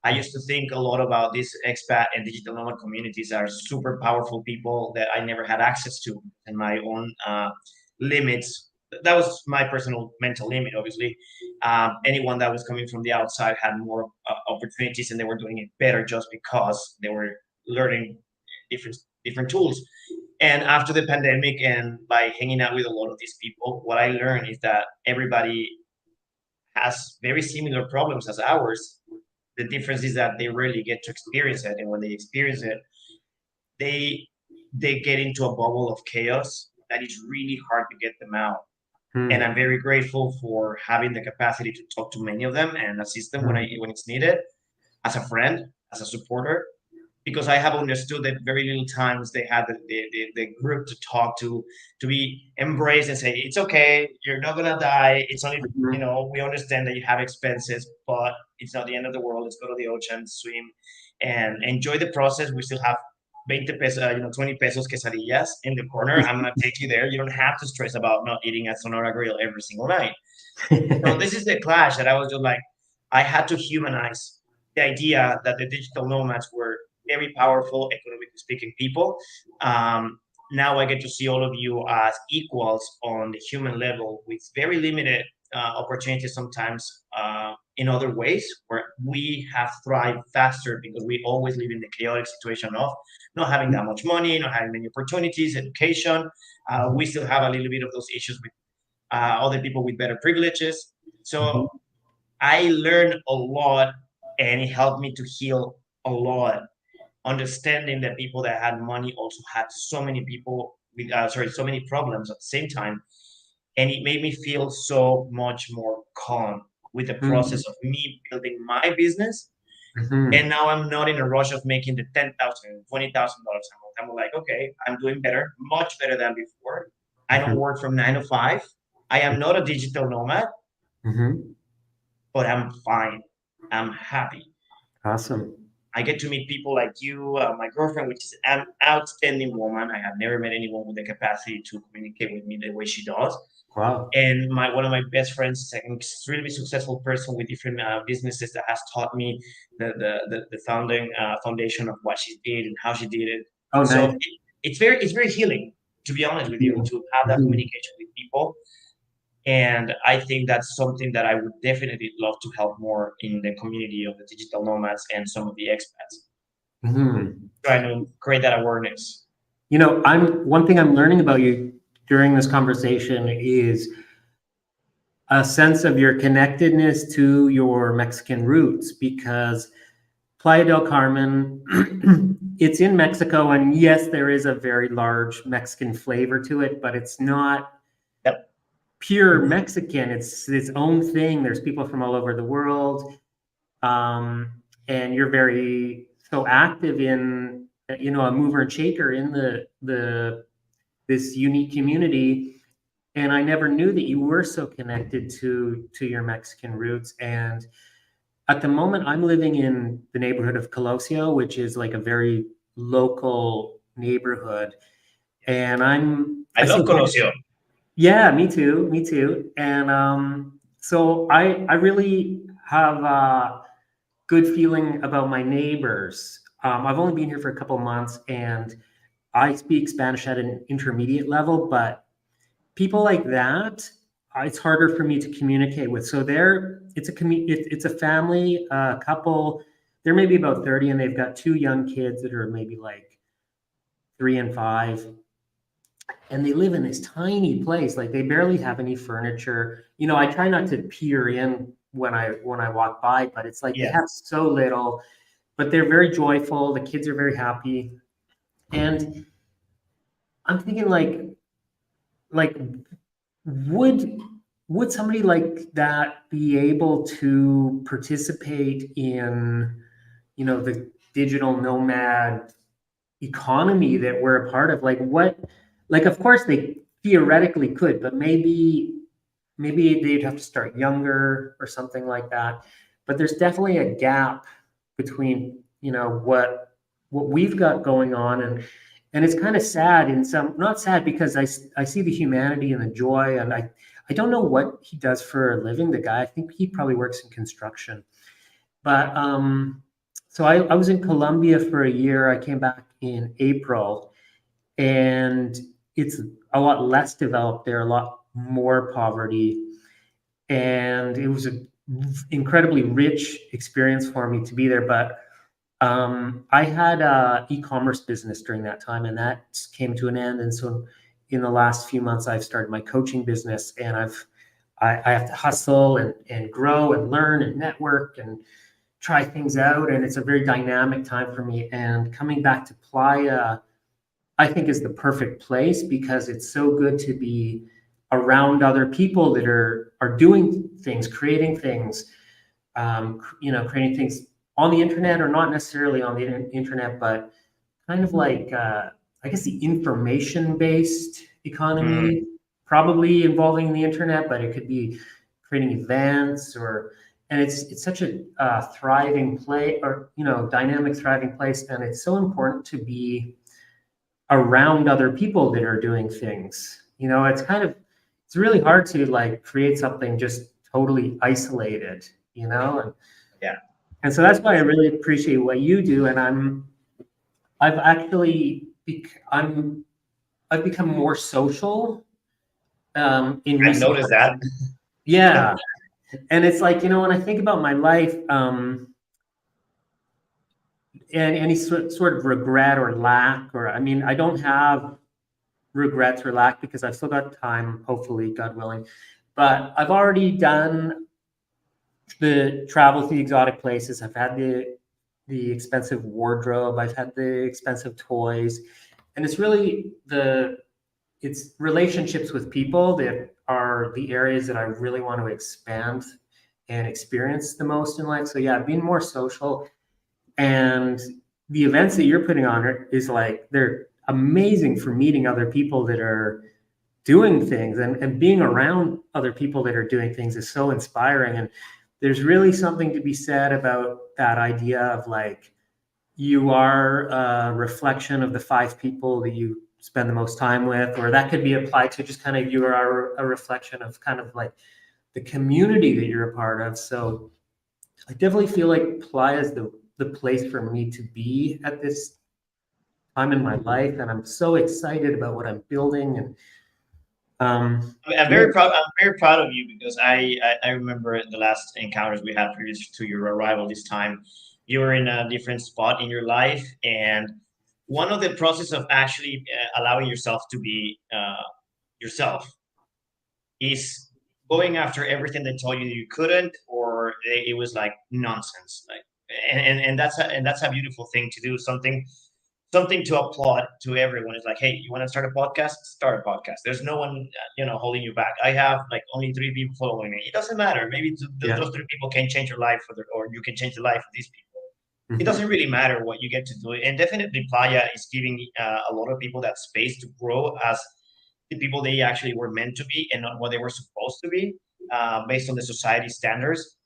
I used to think a lot about these expat and digital nomad communities are super powerful people that I never had access to, and my own limits. That was my personal mental limit, obviously. Anyone that was coming from the outside had more opportunities, and they were doing it better just because they were learning different different tools. And after the pandemic, and by hanging out with a lot of these people, what I learned is that everybody has very similar problems as ours. The difference is that they rarely get to experience it, and when they experience it, they they get into a bubble of chaos that is really hard to get them out. And Hmm. I'm very grateful for having the capacity to talk to many of them and assist them when Hmm. I when it's needed, as a friend, as a supporter, because I have understood that very little times they had the group to talk to be embraced and say, it's okay, you're not gonna die. It's only, Mhm. we understand that you have expenses, but it's not the end of the world. Let's go to the ocean, swim, and enjoy the process. We still have 20 pesos, 20 pesos quesadillas in the corner. I'm gonna take you there. You don't have to stress about not eating at Sonora Grill every single night. So this is the clash that I was just like, I had to humanize the idea that the digital nomads were very powerful, economically speaking, people. Now I get to see all of you as equals on the human level with very limited opportunities sometimes. in other ways where we have thrived faster because we always live in the chaotic situation of not having that much money, not having many opportunities, education. We still have a little bit of those issues with other people with better privileges. Mhm. So I learned a lot, and it helped me to heal a lot. Understanding that people that had money also had so many people with, so many problems at the same time, and it made me feel so much more calm with the process Mhm. of me building my business. And Mhm. now I'm not in a rush of making the $10,000, $20,000 a month. I'm like, okay, I'm doing better, much better than before. I don't Mhm. work from 9 to 5. I am not a digital nomad, Mhm. but I'm fine. I'm happy. Awesome. I get to meet people like you, my girlfriend, which is an outstanding woman. I have never met anyone with the capacity to communicate with me the way she does. Wow. And my one of my best friends is an extremely successful person with different businesses that has taught me the founding foundation of what she did and how she did it. Oh, So nice. it's very healing, to be honest with you, to have that Mhm. communication with people. And I think that's something that I would definitely love to help more in the community of the digital nomads and some of the expats, Mhm. trying to create that awareness. I'm one thing I'm learning about you during this conversation is a sense of your connectedness to your Mexican roots because Playa del Carmen, it's in Mexico, and yes, there is a very large Mexican flavor to it, but it's not Yep. pure Mexican. It's its own thing. There's people from all over the world, and you're very so active in a mover and shaker in the this unique community. And I never knew that you were so connected to your Mexican roots. And at the moment, I'm living in the neighborhood of Colosio, which is like a very local neighborhood. And I I see, love Colosio. yeah, me too, me too. And so I really have a good feeling about my neighbors. I've only been here for a couple months, and I speak Spanish at an intermediate level, but people like that, it's harder for me to communicate with. So it's a family, couple. They're maybe about 30, and they've got two young kids that are maybe like 3 and 5, and they live in this tiny place. Like they barely have any furniture. I try not to peer in when I walk by, but it's like they Yeah. have so little, but they're very joyful. The kids are very happy, and I'm thinking like would would somebody like that be able to participate in the digital nomad economy that we're a part of? Like of course they theoretically could, but maybe they'd have to start younger or something like that. But there's definitely a gap between what we've got going on, and it's kind of sad in some, not sad because I see the humanity and the joy, and I don't know what he does for a living, the guy. I think he probably works in construction. But so I was in Colombia for a year. I came back in April, and it's a lot less developed there, a lot more poverty, and it was an incredibly rich experience for me to be there. But I had a e-commerce business during that time, and that came to an end. And so, in the last few months, I've started my coaching business, and I have to hustle and grow and learn and network and try things out. And it's a very dynamic time for me. And coming back to Playa, I think is the perfect place because it's so good to be around other people that are doing things, creating things, creating things on the internet or not necessarily on the internet, but kind of like I guess the information-based Mm, economy, probably involving the internet, but it could be creating events and it's such a thriving play or dynamic, thriving place, and it's so important to be around other people that are doing things. It's really hard to like create something just totally isolated, and yeah. so that's why I really appreciate what you do. And I've actually I've become more social in I've recent noticed that. times. Yeah. And it's like, when I think about my life, and any sort of regret or lack, or I mean, I don't have regrets or lack because I've still got time, hopefully, God willing. But I've already done the travel to the exotic places. I've had the expensive wardrobe. I've had the expensive toys, and it's really it's relationships with people that are the areas that I really want to expand and experience the most in life. So yeah, being more social, and the events that you're putting on is like they're amazing for meeting other people that are doing things, and being around other people that are doing things is so inspiring. And there's really something to be said about that idea of like you are a reflection of the five people that you spend the most time with, or that could be applied to just kind of you are a reflection of kind of like the community that you're a part of. So I definitely feel like Playa is the place for me to be at this time in my life, and I'm so excited about what I'm building. And I'm yeah, very proud. I'm very proud of you because I remember the last encounters we had previous to your arrival. This time, you were in a different spot in your life, and one of the process of actually allowing yourself to be yourself is going after everything they told you you couldn't, or it was like nonsense. Like, and that's a beautiful thing to do. Something to applaud to everyone. Is like, hey, you want to start a podcast? Start a podcast. There's no one, holding you back. I have like only 3 people following me. It doesn't matter. Maybe yeah. those 3 people can change your life, or you can change the life of these people. It Mhm. doesn't really matter what you get to do. And definitely, Playa is giving a lot of people that space to grow as the people they actually were meant to be and not what they were supposed to be, based on the society standards.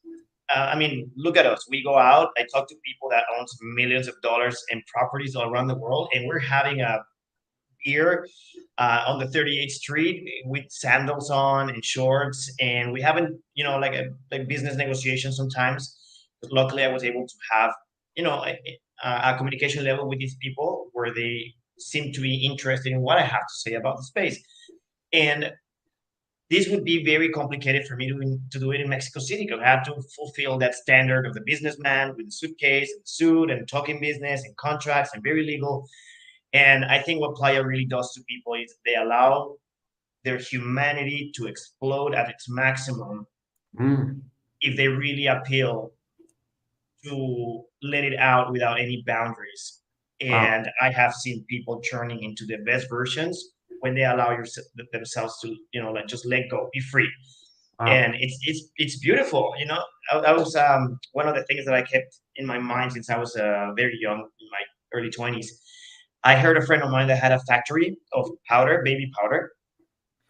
I mean, look at us. We go out. I talk to people that owns millions of dollars in properties all around the world, and we're having a beer on the 38th Street with sandals on and shorts, and we haven't, like like business negotiations sometimes. But luckily, I was able to have, a communication level with these people where they seem to be interested in what I have to say about the space. And this would be very complicated for me to do it in Mexico City because I have to fulfill that standard of the businessman with the suitcase and the suit and talking business and contracts and very legal. And I think what Playa really does to people is they allow their humanity to explode at its maximum Mm. if they really appeal to let it out without any boundaries. Wow. And I have seen people turning into the best versions when they allow themselves to, like just let go, be free. Wow. And it's beautiful. I was one of the things that I kept in my mind since I was very young, in my early 20s. I heard a friend of mine that had a factory of powder, baby powder,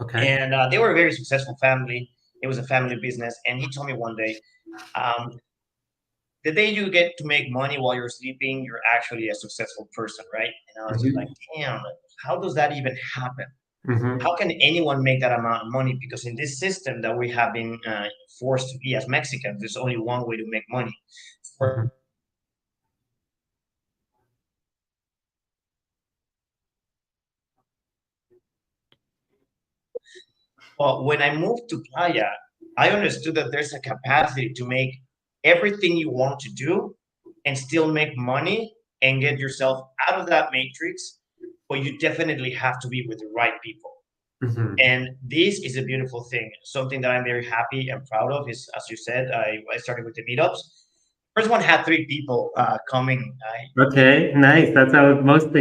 Okay. and they were a very successful family. It was a family business, and he told me one day, um, the day you get to make money while you're sleeping, you're actually a successful person, right? And I was just like, Mhm. damn, how does that even happen? Mhm. How can anyone make that amount of money? Because in this system that we have been forced to be as Mexicans, there's only one way to make money. Mhm. Well, when I moved to Playa, I understood that there's a capacity to make everything you want to do and still make money and get yourself out of that matrix. But you definitely have to be with the right people. Mhm. And this is a beautiful thing. Something that I'm very happy and proud of is, as you said, I started with the meetups. First one had 3 people coming. Okay. Nice. That's how most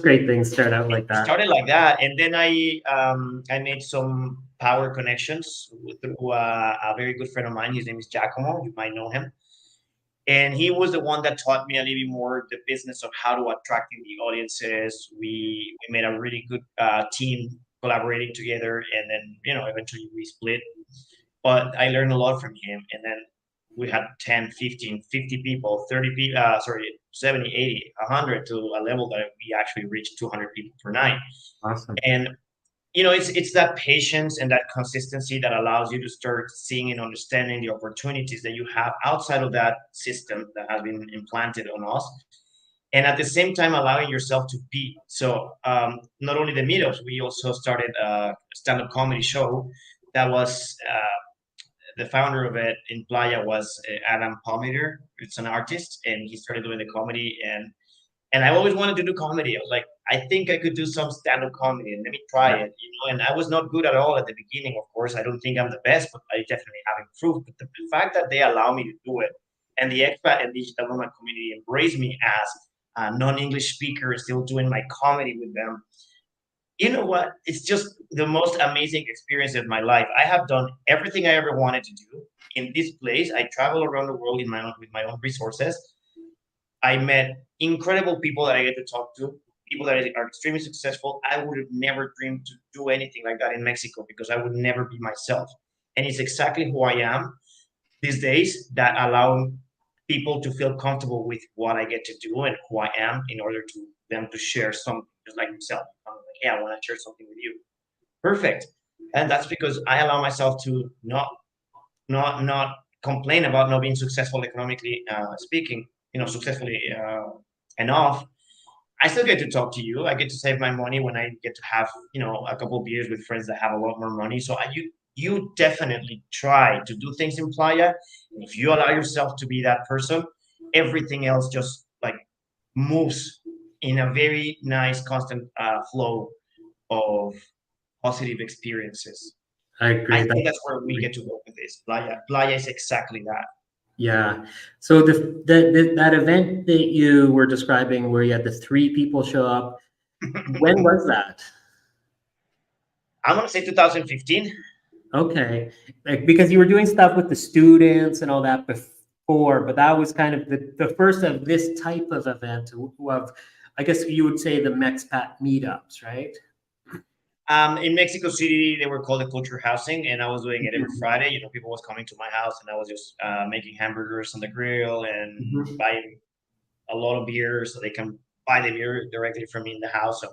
great things start out like It that. started like that, and then I made some power connections through a very good friend of mine. His name is Giacomo. You might know him, and he was the one that taught me a little bit more the business of how to attracting the audiences. We made a really good team collaborating together, and then eventually we split. But I learned a lot from him, and then we had 10, 15, 50 people, 30 people, sorry, 70, 80, 100, to a level that we actually reached 200 people per night. Awesome. And it's that patience and that consistency that allows you to start seeing and understanding the opportunities that you have outside of that system that has been implanted on us, and at the same time allowing yourself to be. So not only the meetups, we also started a stand-up comedy show that was the founder of it in Playa was Adam Palmer. It's an artist, and he started doing the comedy. And I always wanted to do comedy. I was like, I think I could do some stand-up comedy, and let me try Yeah. it. And I was not good at all at the beginning. Of course, I don't think I'm the best, but I definitely have improved. But the fact that they allow me to do it, and the expat and digital nomad community embrace me as a non-English speaker, still doing my comedy with them. You know what? It's just the most amazing experience of my life. I have done everything I ever wanted to do in this place. I travel around the world with my own resources. I met incredible people that I get to talk to, people that are extremely successful. I would have never dreamed to do anything like that in Mexico because I would never be myself. And it's exactly who I am these days that allow people to feel comfortable with what I get to do and who I am in order to them to share something just like yourself. I'm like, yeah, I want to share something with you. Perfect. And that's because I allow myself to not complain about not being successful economically speaking, successfully enough. I still get to talk to you. I get to save my money when I get to have, a couple of beers with friends that have a lot more money. So you definitely try to do things in Playa. And if you allow yourself to be that person, everything else just like moves in a very nice, constant flow of positive experiences. I I agree. think That's that's where we great. get to go with this. Playa is exactly that. Yeah. So that event that you were describing where you had the three people show up, when was that? I'm gonna say 2015. Okay. Like, because you were doing stuff with the students and all that before, but that was kind of the first of this type of event of, I guess you would say the Mexpat meetups, right? In Mexico City, they were called the culture housing, and I was doing it every Mhm. Friday. People was coming to my house, and I was just making hamburgers on the grill and Mhm. buying a lot of beer so they can buy the beer directly from me in the house. So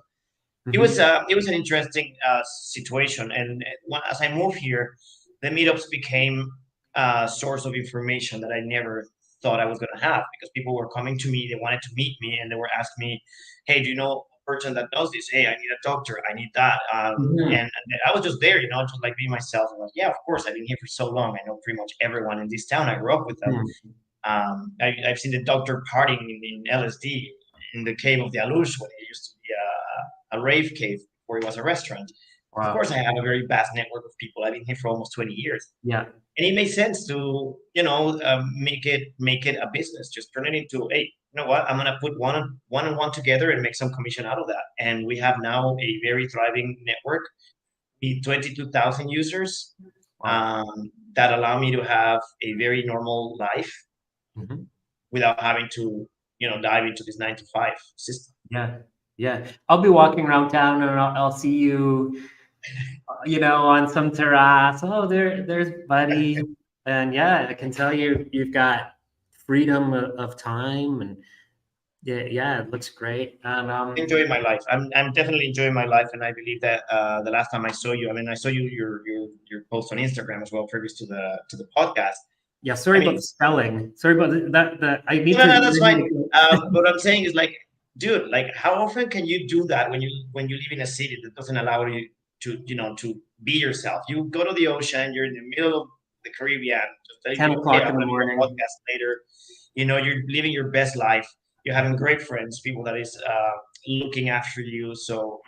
Mhm. it was an interesting situation. And as I moved here, the meetups became a source of information that I never thought I was going to have because people were coming to me, they wanted to meet me, and they were asking me, "Hey, do you know a person that does this? Hey, I need a doctor, I need that." Mhm. And I was just there, just like being myself. I'm like, yeah, of course, I've been here for so long. I know pretty much everyone in this town. I grew up with them. Mhm. I've seen the doctor partying in LSD in the cave of the Alush when it used to be a rave cave before it was a restaurant. Of Wow. course, I have a very vast network of people. I've been here for almost 20 years, Yeah. and it made sense to make it a business. Just turn it into, hey, you know what? I'm gonna put one and one together and make some commission out of that. And we have now a very thriving network with 22,000 users Wow. that allow me to have a very normal life Mhm. without having to, dive into this 9 to 5 system. Yeah. Yeah. I'll be walking around town and I'll see you, on some terrace. Oh, there's Buddy. And yeah, I can tell you've got freedom of time and yeah, it looks great. And Enjoying my life. I'm definitely enjoying my life, and I believe that the last time I saw you, I mean, I saw your post on Instagram as well, previous to the podcast. yeah, sorry I about mean, the spelling. Sorry about that. I need no, to no, that's fine. learn. What I'm saying is like, dude, like, how often can you do that when you live in a city that doesn't allow you to be yourself? You go to the ocean, you're in the middle of the Caribbean. Just tell ten you, okay, o'clock I'm in the gonna do a morning. podcast later. You're living your best life. You're having great friends, people that is looking after you. So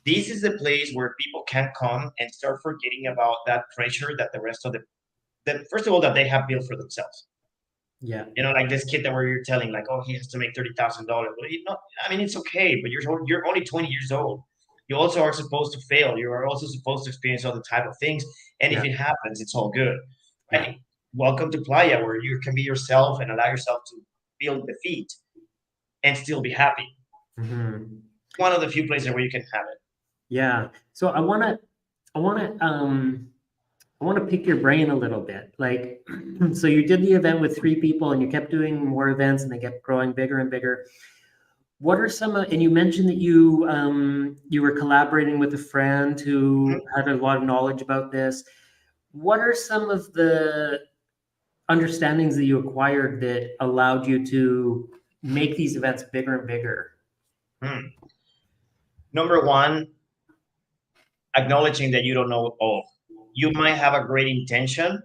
this is the place where people can come and start forgetting about that pressure that the rest of that first of all that they have built for themselves. Yeah. Like this kid that you're telling, like, oh, he has to make $30,000. Well, I mean, it's okay, but you're only 20 years old. You also are supposed to fail. You are also supposed to experience other type of things, and if Yeah. it happens, it's all good. Yeah. Right? Welcome to Playa, where you can be yourself and allow yourself to feel defeat and still be happy. Mhm. One of the few places where you can have it. Yeah. So I wanna, I want to pick your brain a little bit. Like, so you did the event with three people and you kept doing more events and they kept growing bigger and bigger. What are some and you mentioned that you were collaborating with a friend who had a lot of knowledge about this. What are some of the understandings that you acquired that allowed you to make these events bigger and bigger? Hmm. Number one, acknowledging that you don't know all. You might have a great intention,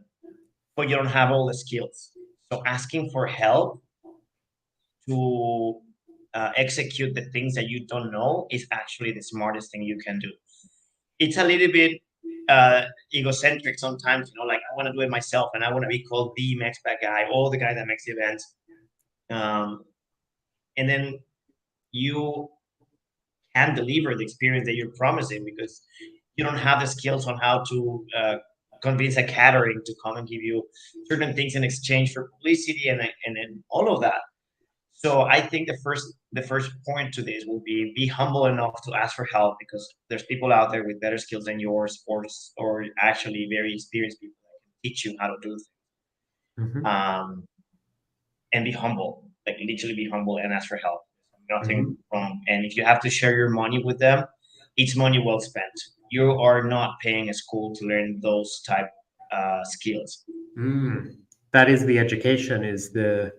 but you don't have all the skills. So asking for help to execute the things that you don't know is actually the smartest thing you can do. It's a little bit egocentric sometimes, like I want to do it myself and I want to be called the Mexpat guy or the guy that makes the events. And then you can deliver the experience that you're promising because you don't have the skills on how to convince a catering to come and give you certain things in exchange for publicity and all of that. So I think the first point to this will be humble enough to ask for help because there's people out there with better skills than yours, or actually very experienced people that can teach you how to do things. Mm-hmm. And be humble, like literally be humble and ask for help. Mm-hmm. Nothing wrong. And if you have to share your money with them, it's money well spent. You are not paying a school to learn those type skills. Mm. That is the education, is the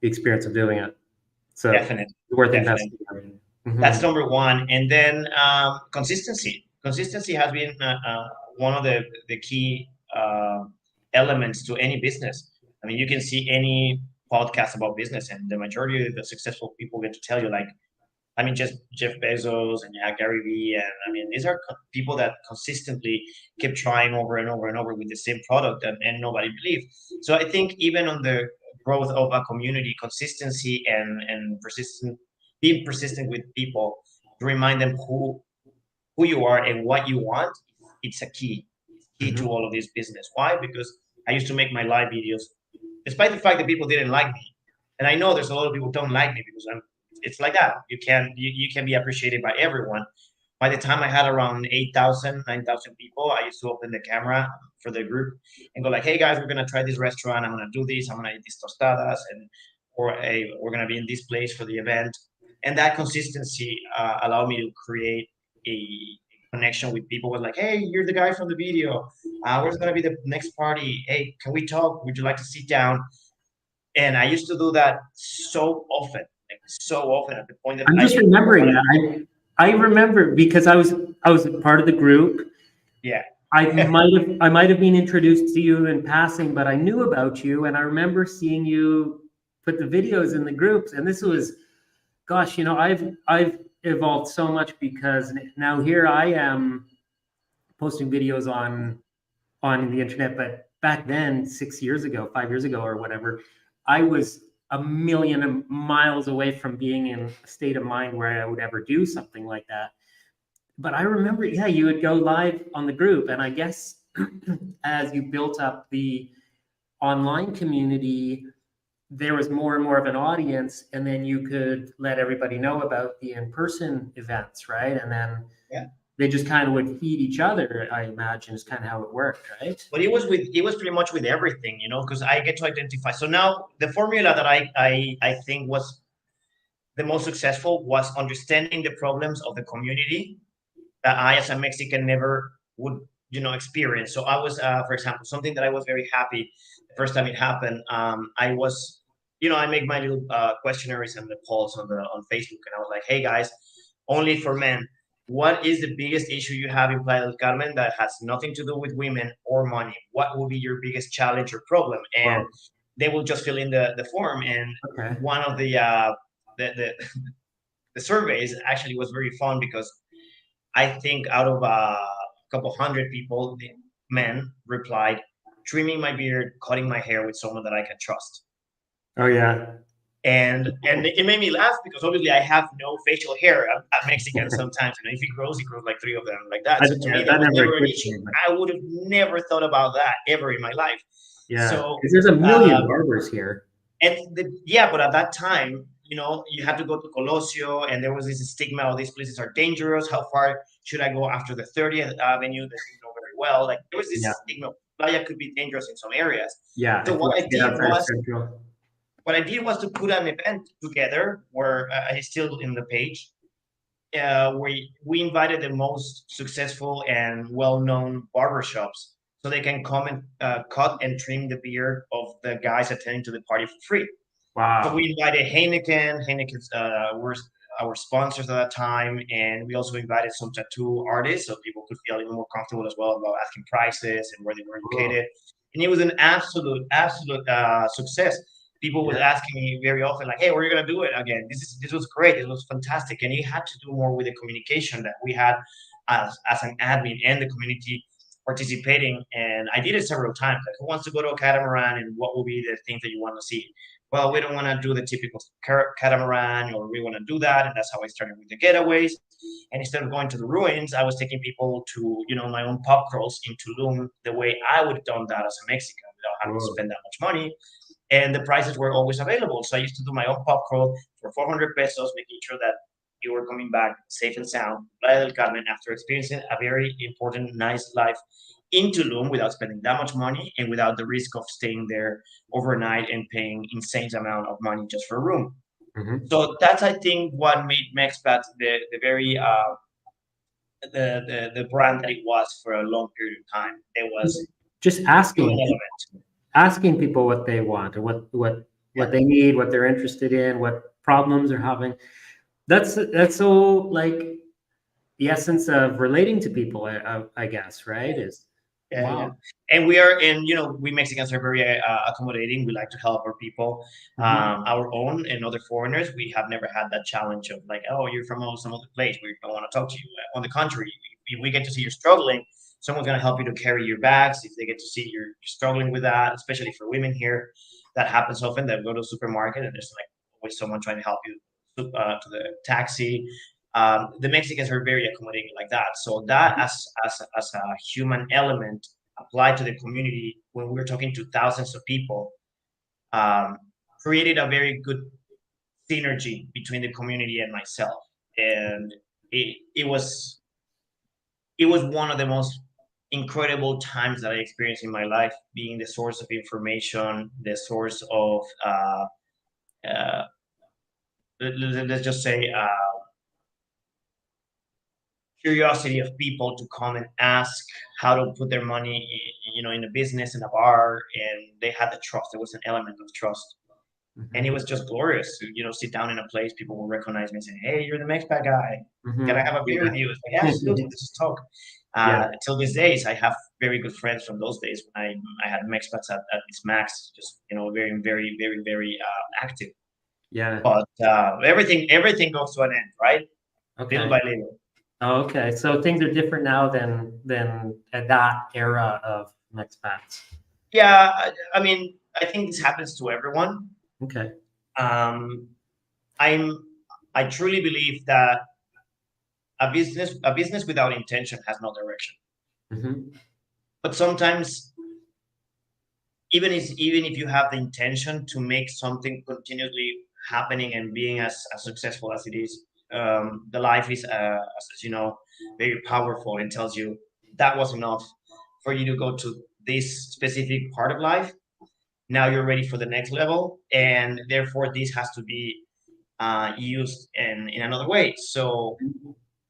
experience of doing it. So Definitely, worth definitely. investing in. That's Mm-hmm. number one. And then consistency. Consistency has been one of the key elements to any business. I mean, you can see any podcast about business, and the majority of the successful people get to tell you, like, I mean, just Jeff Bezos and Gary Vee, and I mean, these are people that consistently keep trying over and over and over with the same product, and nobody believed. So I think even on the growth of a community, consistency and being persistent with people to remind them who you are and what you want, it's a key. It's key to Mm-hmm. all of this business. Why? Because I used to make my live videos, despite the fact that people didn't like me, and I know there's a lot of people who don't like me because I'm. It's like that. You can be appreciated by everyone. By the time I had around 8,000, 9,000 people, I used to open the camera for the group and go like, "Hey guys, we're gonna try this restaurant. I'm gonna do this. I'm gonna eat these tostadas, and or hey, we're gonna be in this place for the event." And that consistency allowed me to create a connection with people. Was like, "Hey, you're the guy from the video. Where's gonna be the next party? Hey, can we talk? Would you like to sit down?" And I used to do that so often, at the point that I'm I just didn't even remembering want to. that. I remember because I was part of the group. Yeah. I might have been introduced to you in passing, but I knew about you, and I remember seeing you put the videos in the groups. And this was, gosh, I've evolved so much because now here I am posting videos on the internet. But back then, 6 years ago, 5 years ago, or whatever, I was a million miles away from being in a state of mind where I would ever do something like that. But I remember, yeah, you would go live on the group, and I guess as you built up the online community, there was more and more of an audience, and then you could let everybody know about the in-person events, right? And then Yeah. they just kind of would feed each other, I imagine, is kind of how it worked, right? But it was pretty much with everything, because I get to identify. So now the formula that I think was the most successful was understanding the problems of the community that I, as a Mexican, never would, experience. So I was, for example, something that I was very happy the first time it happened. I was, I make my little questionnaires and the polls on Facebook, and I was like, hey guys, only for men. What is the biggest issue you have in Playa del Carmen that has nothing to do with women or money? What will be your biggest challenge or problem? And Well, they will just fill in the form. And okay. one of the the surveys actually was very fun because I think out of a couple hundred people, the men replied, trimming my beard, cutting my hair with someone that I can trust. Oh yeah. And it made me laugh because obviously I have no facial hair. I'm Mexican sometimes. If it grows like three of them like that. So to me, that That was never never an occurred to issue. me, but I would have never thought about that ever in my life. yeah, So, because there's a million uh, barbers here. yeah, but at that time, you had to go to Colosio, and there was this stigma: oh, these places are dangerous. How far should I go after the 30th Avenue that you know very well? Like there was Yeah, this stigma. Playa could be dangerous in some areas. yeah. So If you what want I to get did outside of was Central. to put an event together where I still in the page. We invited the most successful and well-known barbershops so they can come and cut and trim the beard of the guys attending to the party for free. So Wow. we invited Heineken. Heineken's were our sponsors at that time, and we also invited some tattoo artists so people could feel a little more comfortable as well about asking prices and where they were Cool. located. and it was an absolute success. People was Yeah. asking me very often, like, "Hey, where are you gonna do it again? This was great. This was fantastic." And you had to do more with the communication that we had as an admin and the community participating. And I did it several times. Like, who wants to go to a catamaran, and what will be the things that you want to see? Well, we don't want to do the typical catamaran, or we want to do that, and that's how I started with the getaways. And instead of going to the ruins, I was taking people to, my own pub crawls in Tulum, the way I would have done that as a Mexican without having to Whoa. spend that much money. And the prices were always available. So I used to do my own pub crawl for 400 pesos, making sure that you were coming back safe and sound, Playa del Carmen, after experiencing a very important, nice life in Tulum without spending that much money and without the risk of staying there overnight and paying insane amount of money just for a room. Hmm. So that's, I think, what made Mexpats the very the brand that it was for a long period of time. It was Just human asking element. asking people what they want or what Yeah, they need, what they're interested in, what problems they're having. That's so like the essence of relating to people, I guess, right? Is yeah. wow. And we are, and we Mexicans are very accommodating. We like to help our people, Hmm. our own and other foreigners. We have never had that challenge of like, oh, you're from some other place. We don't want to talk to you. On the contrary, if we get to see you're struggling, someone's going to help you to carry your bags. If they get to see you're struggling with that, especially for women here, that happens often. That go to a supermarket and there's like always someone trying to help you to the taxi. The Mexicans are very accommodating like that. So that as a human element applied to the community when we were talking to thousands of people, um, created a very good synergy between the community and myself. And it was one of the most incredible times that I experienced in my life, being the source of information, the source of uh, let's just say curiosity of people to come and ask how to put their money in a business, in a bar, and they had the trust. There was an element of trust, and it Hmm. was just glorious to sit down in a place. People will recognize me and say, "Hey, you're the Mexpat guy. Can I Hmm. have a beer Yeah. with you?" It's like, "Yeah, absolutely, let's just talk." Yeah. Till these days, I have very good friends from those days when I had Mexpats at its max, just very very very very active. Yeah. But everything goes to an end, right? Little Okay. by little. Oh, okay. So things are different now than at that era of expats. Yeah, I mean, I think this happens to everyone. Okay. Um, I'm I truly believe that a business without intention has no direction. Hmm. But sometimes, even if you have the intention to make something continuously happening and being as successful as it is, the life is, as you know, very powerful and tells you that was enough for you to go to this specific part of life. Now you're ready for the next level, and therefore this has to be used in another way. So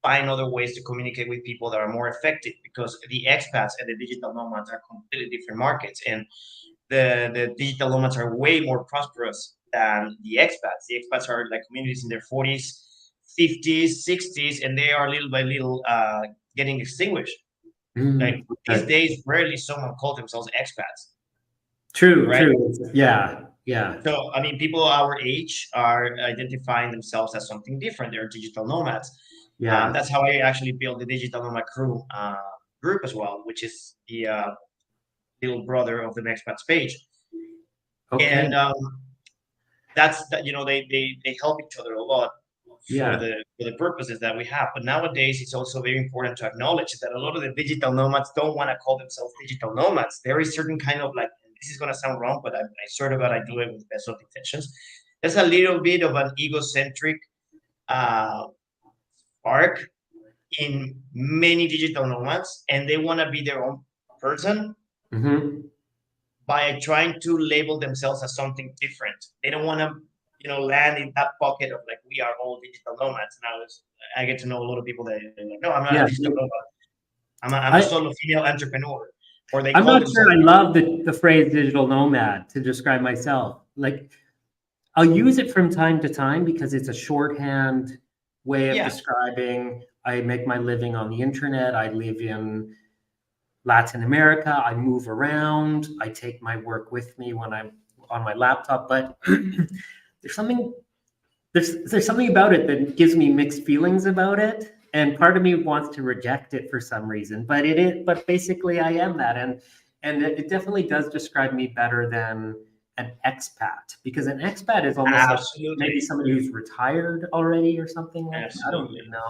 find other ways to communicate with people that are more effective, because the expats and the digital nomads are completely different markets, and the digital nomads are way more prosperous than the expats. The expats are like communities in their 40s, 50s, 60s, and they are little by little getting extinguished. Like Mm. these Okay. days, rarely someone calls themselves expats, True. right? True. Yeah. Yeah. So, I mean, people our age are identifying themselves as something different. They're digital nomads. Yeah. That's how I actually built the Digital Nomad Crew group as well, which is the little brother of the Mexpats page. Okay. And that's that. They help each other a lot for Yeah. the purposes that we have. But nowadays, it's also very important to acknowledge that a lot of the digital nomads don't want to call themselves digital nomads. There is certain kind of like, this is going to sound wrong, but I swear to God, I do it with the best of intentions. There's a little bit of an egocentric uh, spark in many digital nomads, and they want to be their own person Hmm. by trying to label themselves as something different. They don't want to, land in that pocket of like, we are all digital nomads. Now I get to know a lot of people that are like, no, I'm not Yeah. a digital nomad. I'm a I solo female entrepreneur, or they I'm call not sure themselves. I love the phrase digital nomad to describe myself. Like I'll use it from time to time because it's a shorthand way of Yeah, describing I make my living on the internet. I live in Latin America. I move around. I take my work with me when I'm on my laptop, but there's something there's something about it that gives me mixed feelings about it, and part of me wants to reject it for some reason. But it is, but basically, I am that, and it definitely does describe me better than an expat, because an expat is almost like maybe Absolutely. somebody who's retired already or something like that. I don't even Absolutely. know.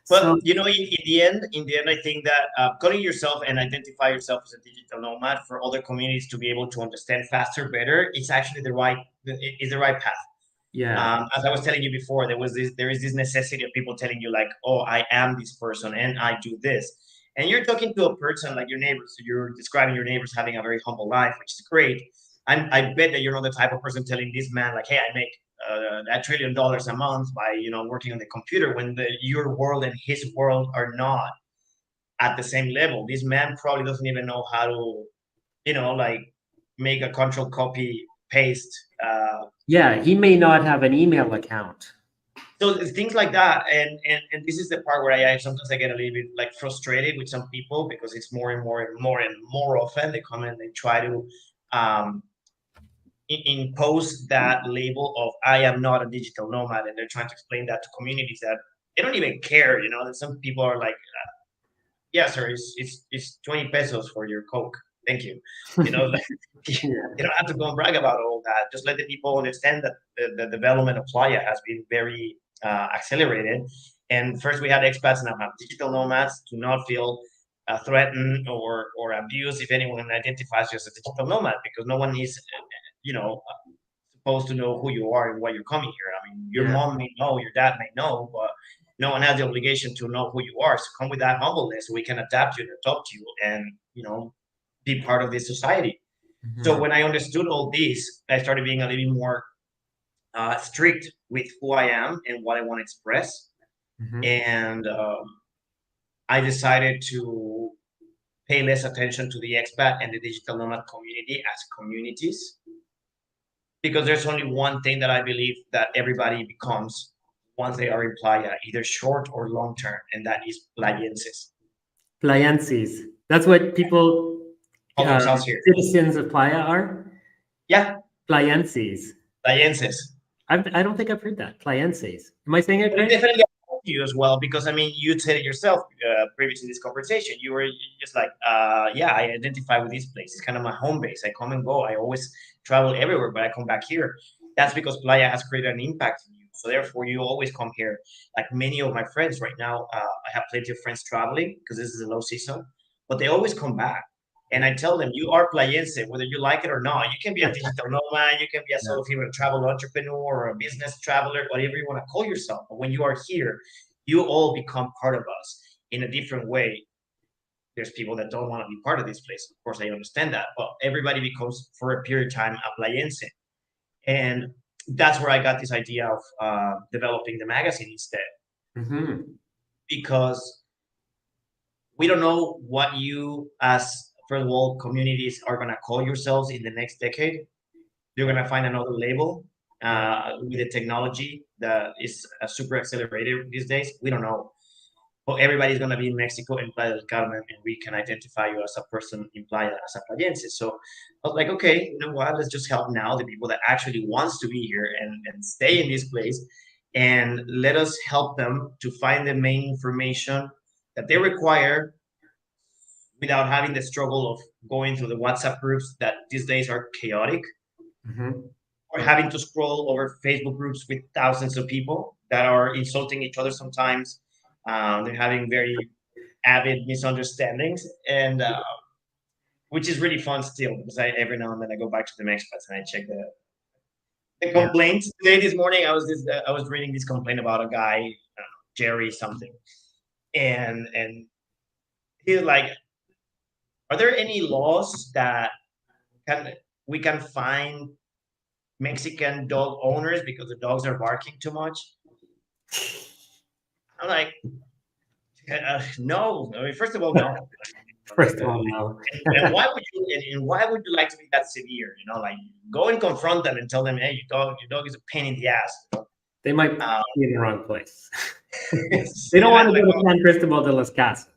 But So in the end, I think that calling yourself and identify yourself as a digital nomad for other communities to be able to understand faster, better, is actually the right path. yeah, As I was telling you before, there is this necessity of people telling you like, oh, I am this person and I do this. And you're talking to a person like your neighbors. So you're describing your neighbors having a very humble life, which is great. I bet that you're not the type of person telling this man like, hey, I make $1 trillion a month by working on the computer when your world and his world are not at the same level. This man probably doesn't even know how to like make a control copy paste. yeah, he may not have an email account. So things like that, and this is the part where I sometimes I get a little bit like frustrated with some people because it's more and more and more and more often they come and they try to um, impose that label of I am not a digital nomad, and they're trying to explain that to communities that they don't even care. That some people are like, yeah, sir, it's 20 pesos for your Coke. Thank you. Like, Yeah. you don't have to go and brag about all that. Just let the people understand that the development of Playa has been very accelerated. And first we had expats, now have digital nomads. To not feel threatened or abused if anyone identifies you as a digital nomad, because no one is, supposed to know who you are and why you're coming here. I mean, your Yeah. mom may know, your dad may know, but no one has the obligation to know who you are. So come with that humbleness so we can adapt you and adopt you and, be part of this society. So Mhm. when I understood all this, I started being a little more strict with who I am and what I want to express. Mhm. And I decided to pay less attention to the expat and the digital nomad community as communities, because there's only one thing that I believe that everybody becomes once they are in playa, either short or long term, and that is playenses. Playenses. That's what people, Call themselves here. citizens of Playa are. Yeah, Playenses. playenses. I don't think I've heard that. Playenses. Am I saying it But it right? definitely applies to you as well, because I mean, you said it yourself previous to this conversation. You were just like, yeah, I identify with this place. It's kind of my home base. I come and go. I always travel everywhere, but I come back here. That's because Playa has created an impact in you. So therefore, you always come here. Like many of my friends right now, I have plenty of friends traveling because this is a low season, but they always come back. And I tell them, you are Playense, whether you like it or not. You can be a digital nomad, you can be a Yeah. solo female travel entrepreneur or a business traveler, whatever you want to call yourself. But when you are here, you all become part of us in a different way. There's people that don't want to be part of this place. Of course, I understand that. But everybody becomes, for a period of time, a Playense. And that's where I got this idea of developing the magazine instead, Mhm. because we don't know what you as first of all communities are going to call yourselves in the next decade. You're going to find another label Yeah. with the technology that is super accelerated these days. We don't know, but everybody's going to be in Mexico and Playa del Carmen, and we can identify you as a person in Playa as a playense. So I was like, okay, you know what, let's just help now the people that actually wants to be here and stay in this place, and let us help them to find the main information that they require without having the struggle of going through the WhatsApp groups that these days are chaotic, Mhm. or having to scroll over Facebook groups with thousands of people that are insulting each other sometimes. They're having very avid misunderstandings, and which is really fun still, because I every now and then I go back to the Mexpats and I check the Yeah. complaints. Today, this morning, I was reading this complaint about a guy, Jerry something, and he's like, are there any laws that can we can find Mexican dog owners because the dogs are barking too much? I'm like, no. I mean, first of all, no. First of all, no. And why would you? And why would you like to be that severe? Like go and confront them and tell them, hey, your dog is a pain in the ass. They might Um, be in the wrong place. They say don't want that to like, go to San Cristobal de las Casas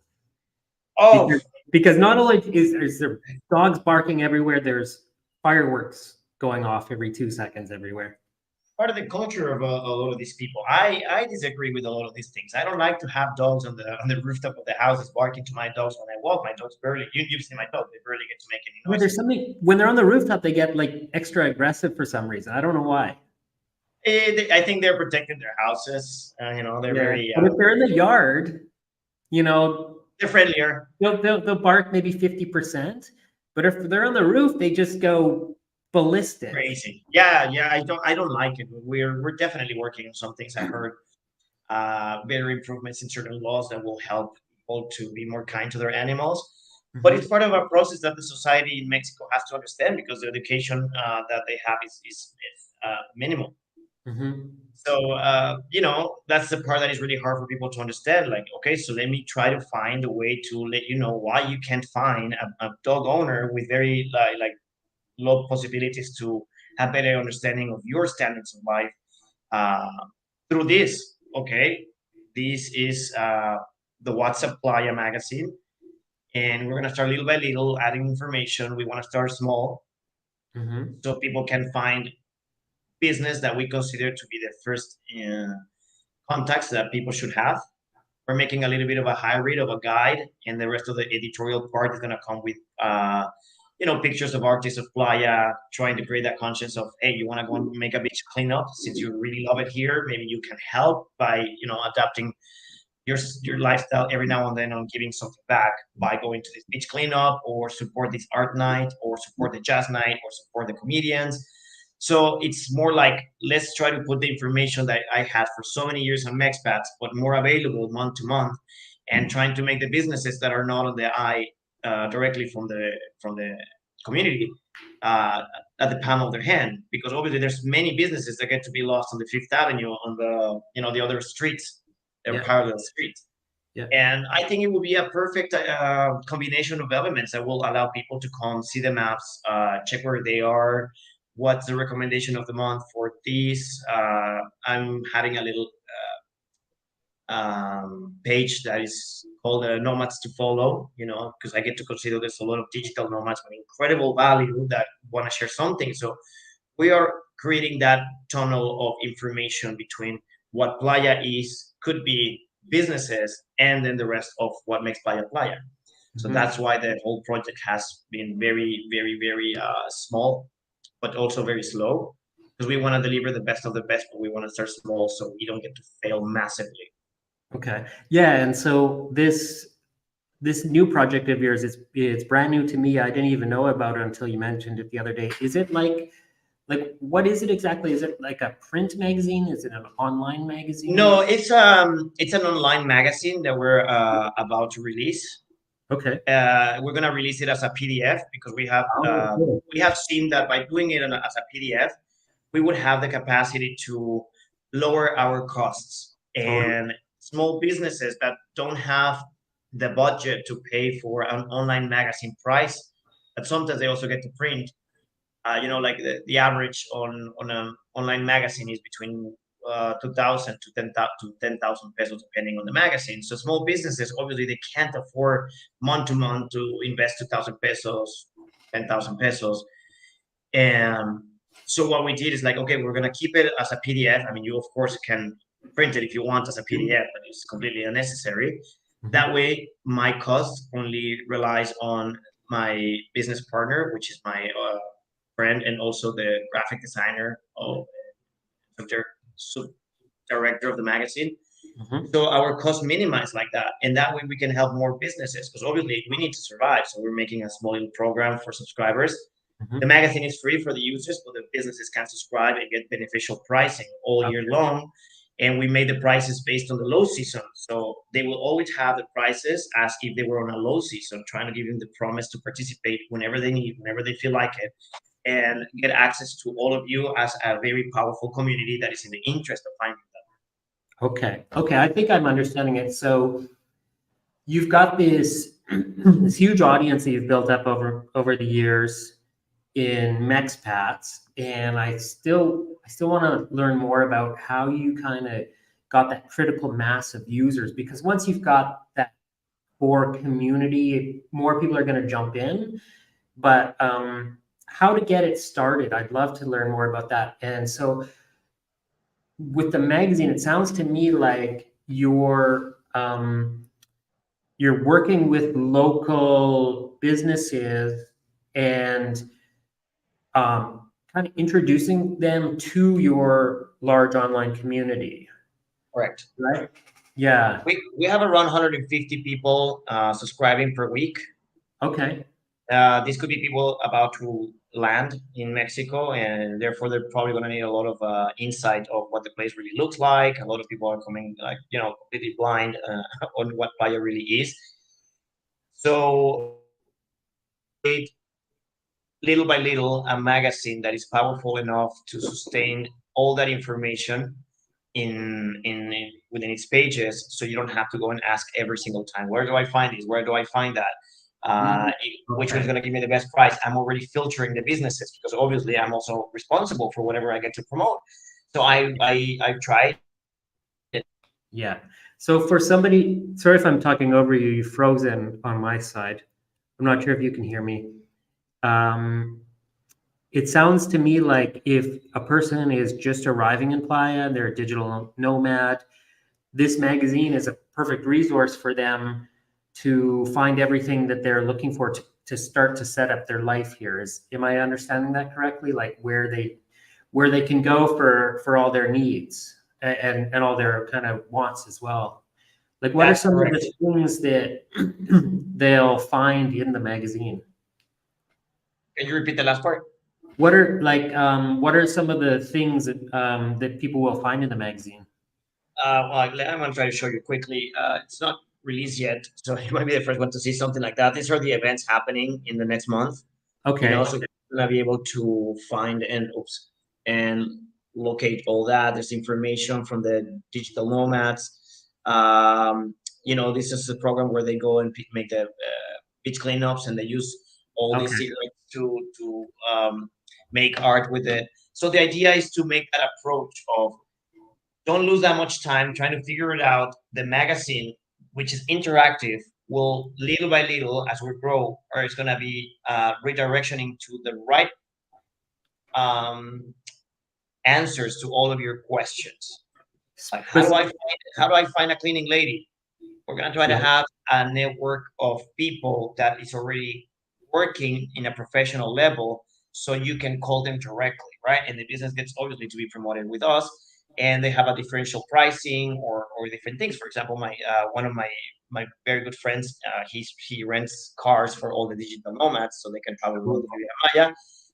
oh, because Because not only is there dogs barking everywhere, there's fireworks going off every 2 seconds everywhere. Part of the culture of a lot of these people. I disagree with a lot of these things. I don't like to have dogs on the rooftop of the houses barking to my dogs when I walk. My dogs barely. You've seen my dog. They barely get to make any Yeah, noise. there's something when they're on the rooftop, they get like extra aggressive for some reason. I don't know why. I think they're protecting their houses. You know, they're Yeah, very but if they're in the yard, you know, they're friendlier. they'll bark maybe 50%. But if they're on the roof, they just go ballistic. Crazy. Yeah. I don't like it. We're definitely working on some things. I heard better improvements in certain laws that will help people to be more kind to their animals. But Mhm. it's part of a process that the society in Mexico has to understand because the education that they have is minimal. Mhm. So that's the part that is really hard for people to understand. Like, okay, so let me try to find a way to let you know why you can't find a dog owner with very like low possibilities to have better understanding of your standards of life uh, through this. Okay, this is the WhatsApp Playa magazine, and we're gonna start little by little adding information. We want to start small Mhm. so people can find business that we consider to be the first contacts that people should have. We're making a little bit of a hybrid of a guide, and the rest of the editorial part is gonna come with pictures of artists of Playa, trying to create that conscience of, hey, you want to go and make a beach cleanup since you really love it here. Maybe you can help by adapting your lifestyle every now and then on giving something back by going to this beach cleanup or support this art night or support the jazz night or support the comedians. So it's more like let's try to put the information that I had for so many years on Mexpats, but more available month to month, and trying to make the businesses that are not on the eye directly from the community uh, at the palm of their hand. Because obviously there's many businesses that get to be lost on the Fifth Avenue on the other streets, their Yeah. parallel streets. Yeah. And I think it would be a perfect combination of elements that will allow people to come see the maps, check where they are, what's the recommendation of the month for these. I'm having a little page that is called Nomads to follow, because I get to consider there's a lot of digital nomads with incredible value that want to share something. So we are creating that tunnel of information between what Playa is, could be businesses, and then the rest of what makes Playa Playa. So Mhm. that's why the whole project has been very, very, very small, but also very slow because we want to deliver the best of the best, but we want to start small so we don't get to fail massively. Okay. Yeah, and so this new project of yours, it's brand new to me. I didn't even know about it until you mentioned it the other day. Is it like what is it exactly? Is it like a print magazine? Is it an online magazine? No, it's an online magazine that we're about to release. Okay. We're gonna release it as a PDF because we have Oh, cool. we have seen that by doing it as a PDF, we would have the capacity to lower our costs. Totally. And small businesses that don't have the budget to pay for an online magazine price, but sometimes they also get to print. Like the average on an online magazine is between 2,000 to 10,000 pesos, depending on the magazine. So small businesses obviously they can't afford month to month to invest 2,000 pesos, 10,000 pesos, and so what we did is like, okay, we're gonna keep it as a PDF. I mean, you of course can print it if you want as a PDF, but it's completely unnecessary. Mhm. That way, my cost only relies on my business partner, which is my friend and also the graphic designer of sub director of the magazine. Mhm. So our cost minimized like that, and that way we can help more businesses because obviously we need to survive. So we're making a small little program for subscribers. The Mhm. magazine is free for the users, but the businesses can subscribe and get beneficial pricing all year Okay. long. And we made the prices based on the low season. So they will always have the prices as if they were on a low season, trying to give them the promise to participate whenever they need, whenever they feel like it, and get access to all of you as a very powerful community that is in the interest of finding Okay. Okay. I think I'm understanding it. So you've got this this huge audience that you've built up over the years in Mexpats, and I still want to learn more about how you kind of got that critical mass of users because once you've got that for community, more people are going to jump in. But how to get it started, I'd love to learn more about that. And so with the magazine, it sounds to me like you're working with local businesses and kind of introducing them to your large online community, Correct. right? Yeah. We have around 150 people subscribing per week. Okay. These could be people about to land in Mexico, and therefore they're probably going to need a lot of insight of what the place really looks like. A lot of people are coming, like, completely blind on what Playa really is. So, little by little, a magazine that is powerful enough to sustain all that information in within its pages, so you don't have to go and ask every single time, where do I find this, where do I find that, which one's Okay. going to give me the best price. I'm already filtering the businesses, because obviously I'm also responsible for whatever I get to promote. So I've tried. Yeah. So for somebody, sorry if I'm talking over you, you've frozen on my side. I'm not sure if you can hear me. Um, it sounds to me like if a person is just arriving in Playa, they're a digital nomad, this magazine is a perfect resource for them to find everything that they're looking for to start to set up their life here. Am I understanding that correctly? Like where they can go for all their needs and all their kind of wants as well. Like what are That's some of correct. the things that they'll find in the magazine? Can you repeat the last part? What are some of the things that people will find in the magazine? Well, I'm going to try to show you quickly. It's not released yet, so you might be the first one to see something like that. These are the events happening in the next month. Okay. So you're gonna be able to find and locate all that. There's information from the digital nomads. This is a program where they go and make the beach cleanups, and they use all Okay. these cigarettes to make art with it. So the idea is to make that approach of, don't lose that much time trying to figure it out. The magazine, which is interactive, will little by little, as we grow, or it's going to be redirectioning to the right um, answers to all of your questions. Like, how do I find a cleaning lady? We're going to try to Yeah. have a network of people that is already working in a professional level, so you can call them directly, right? And the business gets obviously to be promoted with us, and they have a differential pricing or different things. For example, my one of my very good friends, he rents cars for all the digital nomads so they can travel around the Via Maya,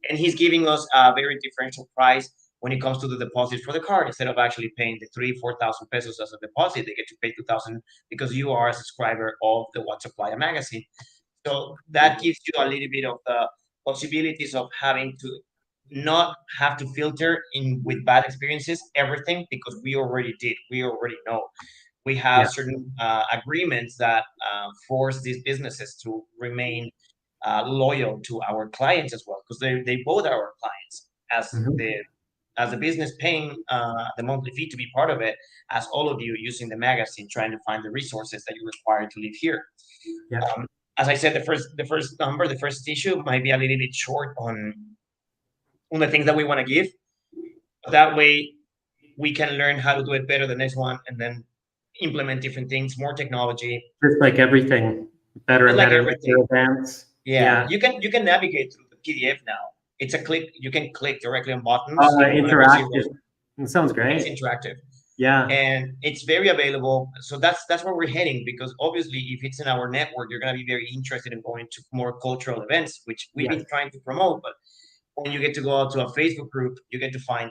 and he's giving us a very differential price when it comes to the deposit for the car. Instead of actually paying the 3,000-4,000 pesos as a deposit, they get to pay 2,000 because you are a subscriber of the WhatsApp Playa magazine. So that gives you a little bit of the possibilities of having to not have to filter in with bad experiences everything, because we already did. We already know. We have Yeah. certain agreements that force these businesses to remain loyal to our clients as well, because they both are our clients, Mhm. as a business paying the monthly fee to be part of it, as all of you using the magazine, trying to find the resources that you require to live here. Yeah. Um, as I said, the first issue might be a little bit short on the things that we want to give. That way, we can learn how to do it better the next one, and then implement different things, more technology, Just like everything, better just and like better with everything. your events. Yeah, Yeah. you can navigate through the PDF now. It's a click. You can click directly on buttons if you want to go see Interactive. those. It sounds It's great. interactive, Yeah. and it's very available. So that's where we're heading, because obviously, if it's in our network, you're going to be very interested in going to more cultural events, which we've Yeah. been trying to promote. But when you get to go out to a Facebook group, you get to find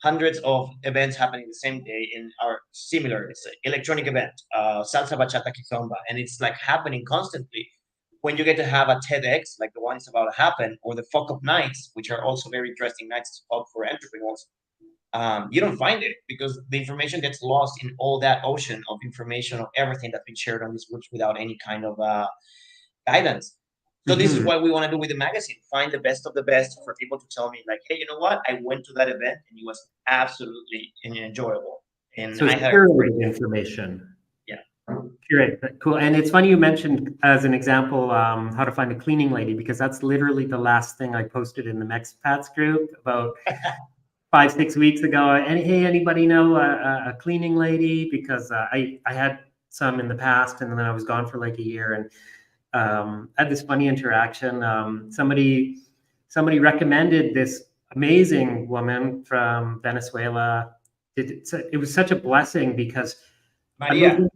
hundreds of events happening the same day in our similar. It's an electronic event, salsa, bachata, kizomba, and it's like happening constantly. When you get to have a TEDx like the one is about to happen, or the fuck up nights, which are also very interesting nights to talk for entrepreneurs, you don't find it, because the information gets lost in all that ocean of information of everything that's been shared on these groups without any kind of guidance. So this is Hmm. what we want to do with the magazine: find the best of the best for people to tell me, like, hey, you know what? I went to that event and it was absolutely enjoyable, and So I it's had a great curated time. information. Yeah, Great, cool. And it's funny you mentioned as an example how to find a cleaning lady, because that's literally the last thing I posted in the Mexpats group about 5, 6 weeks ago. And hey, anybody know a cleaning lady? Because I had some in the past, and then I was gone for like a year, and I had this funny interaction. Somebody recommended this amazing woman from Venezuela. It was such a blessing because I moved. Maria,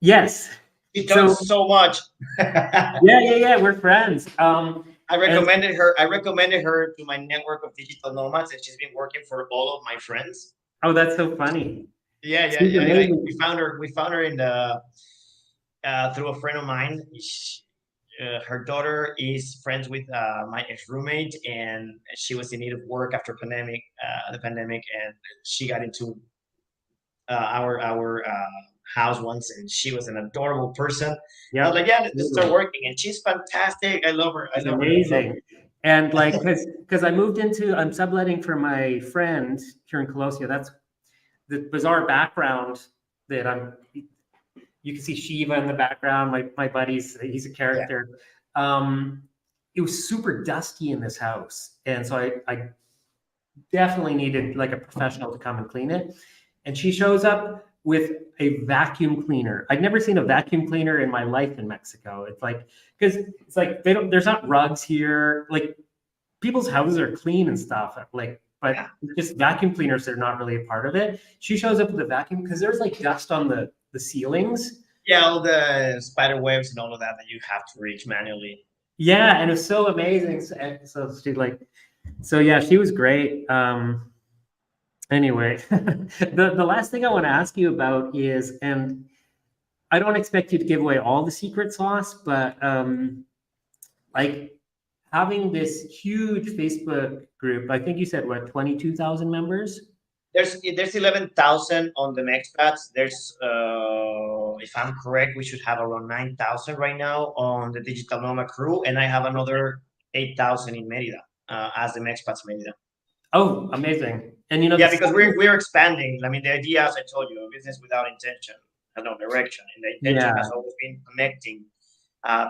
Yes. she So does so much. yeah. We're friends. And I recommended her to my network of digital nomads, and she's been working for all of my friends. oh, that's so funny. Yeah. She's We amazing. found her. We found her in the through a friend of mine. Her daughter is friends with my ex roommate, and she was in need of work after the pandemic, and she got into our house once, and she was an adorable person. I was Yep. like, yeah, let's start Totally. working, and she's fantastic. I love her. I She's love her. I love amazing. And like, because I'm subletting for my friend here in Colosio. That's the bizarre background that I'm. You can see Shiva in the background. My buddy's he's a her. character. Um, it was super dusty in this house, and so I definitely needed like a professional to come and clean it. And she shows up with a vacuum cleaner. I'd never seen a vacuum cleaner in my life in Mexico. It's like because it's like they don't. There's not rugs here. Like people's houses are clean and stuff. Like, but Yeah. just vacuum cleaners are not really a part of it. She shows up with a vacuum because there's like dust on the ceilings. Yeah, all the spider webs and all of that you have to reach manually. Yeah, and it was so amazing. So she like, so yeah, she was great. Anyway, the last thing I want to ask you about is, and I don't expect you to give away all the secret sauce, but like having this huge Facebook group, I think you said what, 22,000 members? There's 11,000 on the Mexpats. There's if I'm correct, we should have around 9,000 right now on the digital nomad crew, and I have another 8,000 in Merida as the Mexpats Merida. Oh, amazing. And you know, the Yeah, because second, we're expanding. I mean, the idea, as I told you, a business without intention has no direction, and the intention yeah, has always been connecting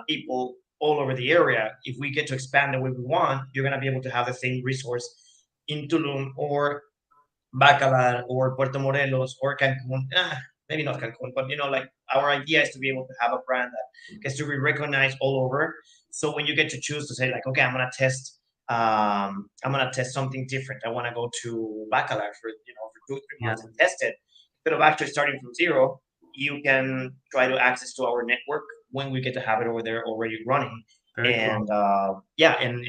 people all over the area. If we get to expand the way we want, you're gonna be able to have the same resource in Tulum or Bacalar or Puerto Morelos or Cancun. Maybe not Cancun, but like our idea is to be able to have a brand that gets to be recognized all over. So when you get to choose to say like, okay, I'm gonna test something different. I want to go to Bacalar for 2 3 yeah, months and test it. Instead of actually starting from zero, you can try to access to our network when we get to have it over there already running, very and cool. yeah, and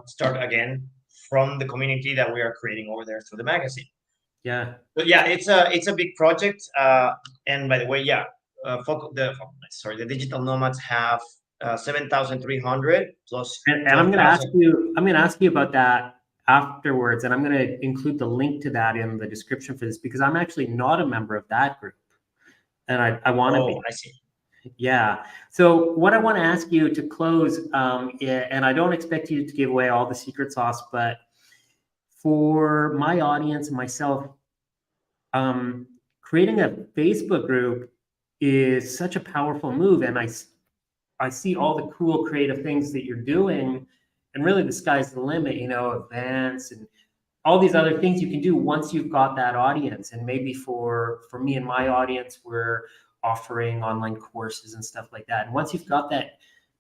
start again from the community that we are creating over there through the magazine. Yeah. But yeah, it's a big project. And by the way, yeah, the digital nomads have 7,300 plus And twelve thousand. I'm gonna ask you about that afterwards, and I'm gonna include the link to that in the description for this because I'm actually not a member of that group, and I want to Oh, be. I see. Yeah. So what I want to ask you to close, and I don't expect you to give away all the secret sauce, but for my audience and myself, um, creating a Facebook group is such a powerful move, and I see all the cool creative things that you're doing, and really the sky's the limit. Events and all these other things you can do once you've got that audience. And maybe for me and my audience, we're offering online courses and stuff like that. And once you've got that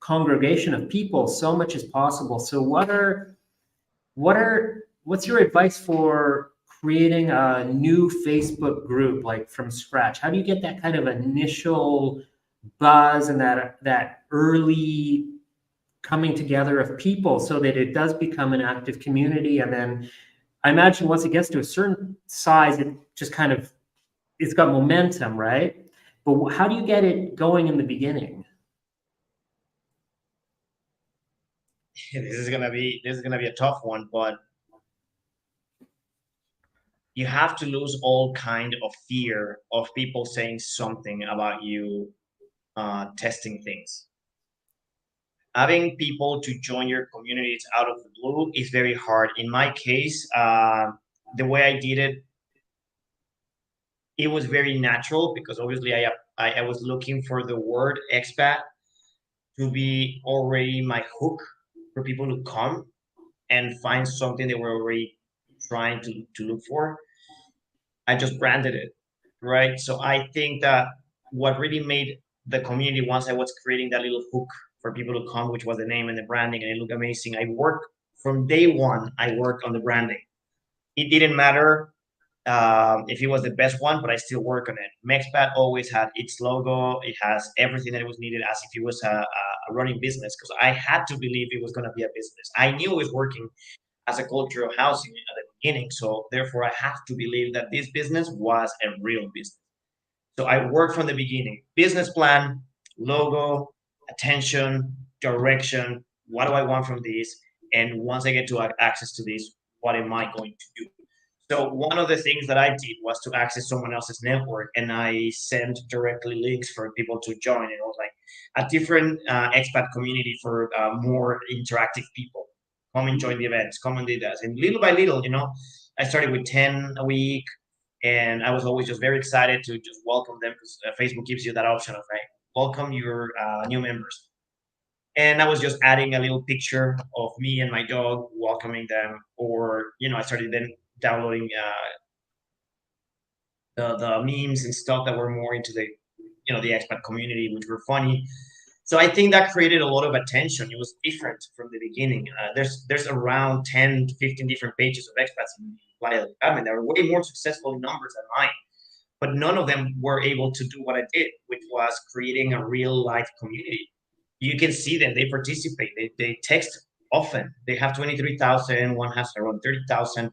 congregation of people, so much is possible. So what's your advice for creating a new Facebook group like from scratch? How do you get that kind of initial buzz and that early coming together of people so that it does become an active community? And then I imagine once it gets to a certain size, it just kind of it's got momentum, right? But how do you get it going in the beginning? This is gonna be a tough one, but you have to lose all kind of fear of people saying something about you testing things. Having people to join your communities out of the blue is very hard. In my case, the way I did it it was very natural because obviously I was looking for the word expat to be already my hook for people to come and find something they were already trying to look for. I just branded it, right? So I think that what really made the community once I was creating that little hook for people to come, which was the name and the branding, and it looked amazing. I worked from day one. I worked on the branding. It didn't matter if it was the best one, but I still work on it. Mexpat always had its logo. It has everything that it was needed as if it was a running business because I had to believe it was going to be a business. I knew it was working as a cultural housing at the beginning. So therefore, I have to believe that this business was a real business. So I worked from the beginning: business plan, logo, attention, direction. What do I want from this? And once I get to access to this, what am I going to do? So one of the things that I did was to access someone else's network, and I sent directly links for people to join. It was like a different expat community for more interactive people. Come and join the events. Come and do that. And little by little, I started with 10 a week, and I was always just very excited to just welcome them because Facebook gives you that option of like welcome your new members. And I was just adding a little picture of me and my dog welcoming them, or I started then downloading the memes and stuff that were more into the expat community, which were funny. So I think that created a lot of attention. It was different from the beginning. There's around 10 to 15 different pages of expats in Playa del Carmen that are way more successful in numbers than mine, but none of them were able to do what I did, which was creating a real life community. You can see them; they participate, they text often. They have 23,000. One has around 30,000,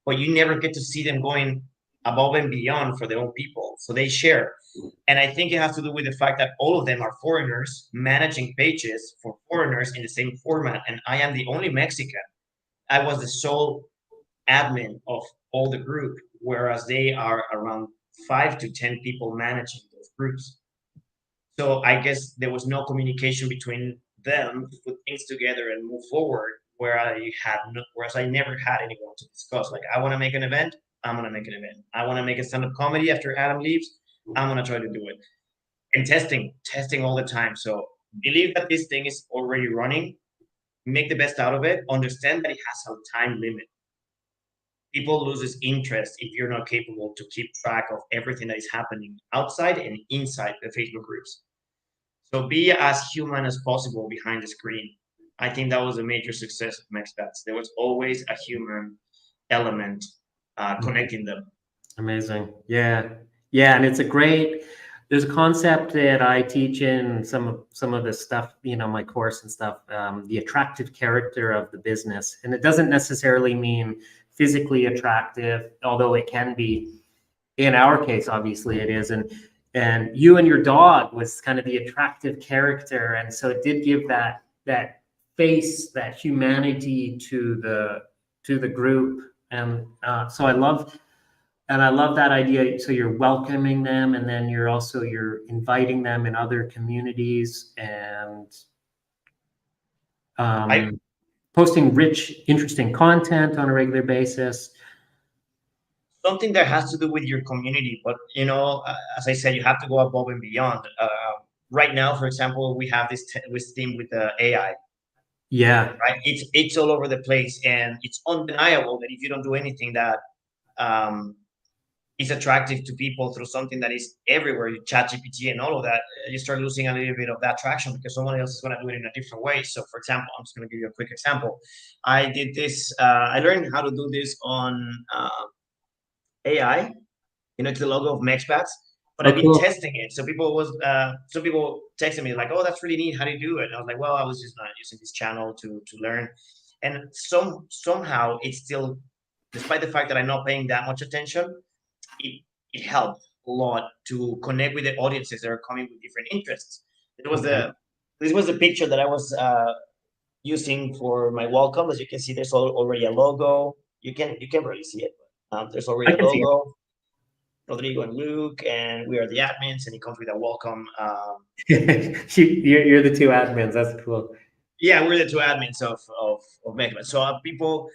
but you never get to see them going above and beyond for their own people. So they share. And I think it has to do with the fact that all of them are foreigners managing pages for foreigners in the same format. And I am the only Mexican. I was the sole admin of all the group, whereas they are around 5 to 10 people managing those groups. So I guess there was no communication between them to put things together and move forward. Whereas I never had anyone to discuss. Like, I want to make an event, I'm gonna make an event. I want to make a stand-up comedy after Adam leaves, I'm gonna try to do it. And testing all the time. So believe that this thing is already running, make the best out of it, understand that it has a time limit. People loses interest if you're not capable to keep track of everything that is happening outside and inside the Facebook groups. So be as human as possible behind the screen. I think that was a major success of Mexpats. There was always a human element connecting them. Amazing. Yeah. Yeah. And there's a concept that I teach in some of this stuff, my course and stuff, the attractive character of the business. And it doesn't necessarily mean physically attractive, although it can be. In our case, obviously it is. And you and your dog was kind of the attractive character. And so it did give that face, that humanity to the group. And so I love that idea. So you're welcoming them, and then you're inviting them in other communities, and I posting rich, interesting content on a regular basis. Something that has to do with your community, but as I said, you have to go above and beyond. Right now, for example, we have this theme with the AI. Yeah. Right? It's all over the place, and it's undeniable that if you don't do anything that um, is attractive to people through something that is everywhere, chat GPT and all of that, you start losing a little bit of that traction because someone else is going to do it in a different way. So for example, I'm just going to give you a quick example. I did this, I learned how to do this on AI. It's the logo of Mexpats, but Oh, I've been cool. testing it. So some people texted me like, "Oh, that's really neat. How do you do it?" And I was like, "Well, I was just not using this channel to learn." And somehow it's still, despite the fact that I'm not paying that much attention, it it helped a lot to connect with the audiences that are coming with different interests. It was Okay. the This was the picture that I was using for my welcome. As you can see, there's already a logo. You can really see it. There's I already a can see logo. Rodrigo and Luke, and we are the admins, and it comes with a welcome. it. You're the two admins. That's cool. Yeah, we're the two admins of Mexpats. So people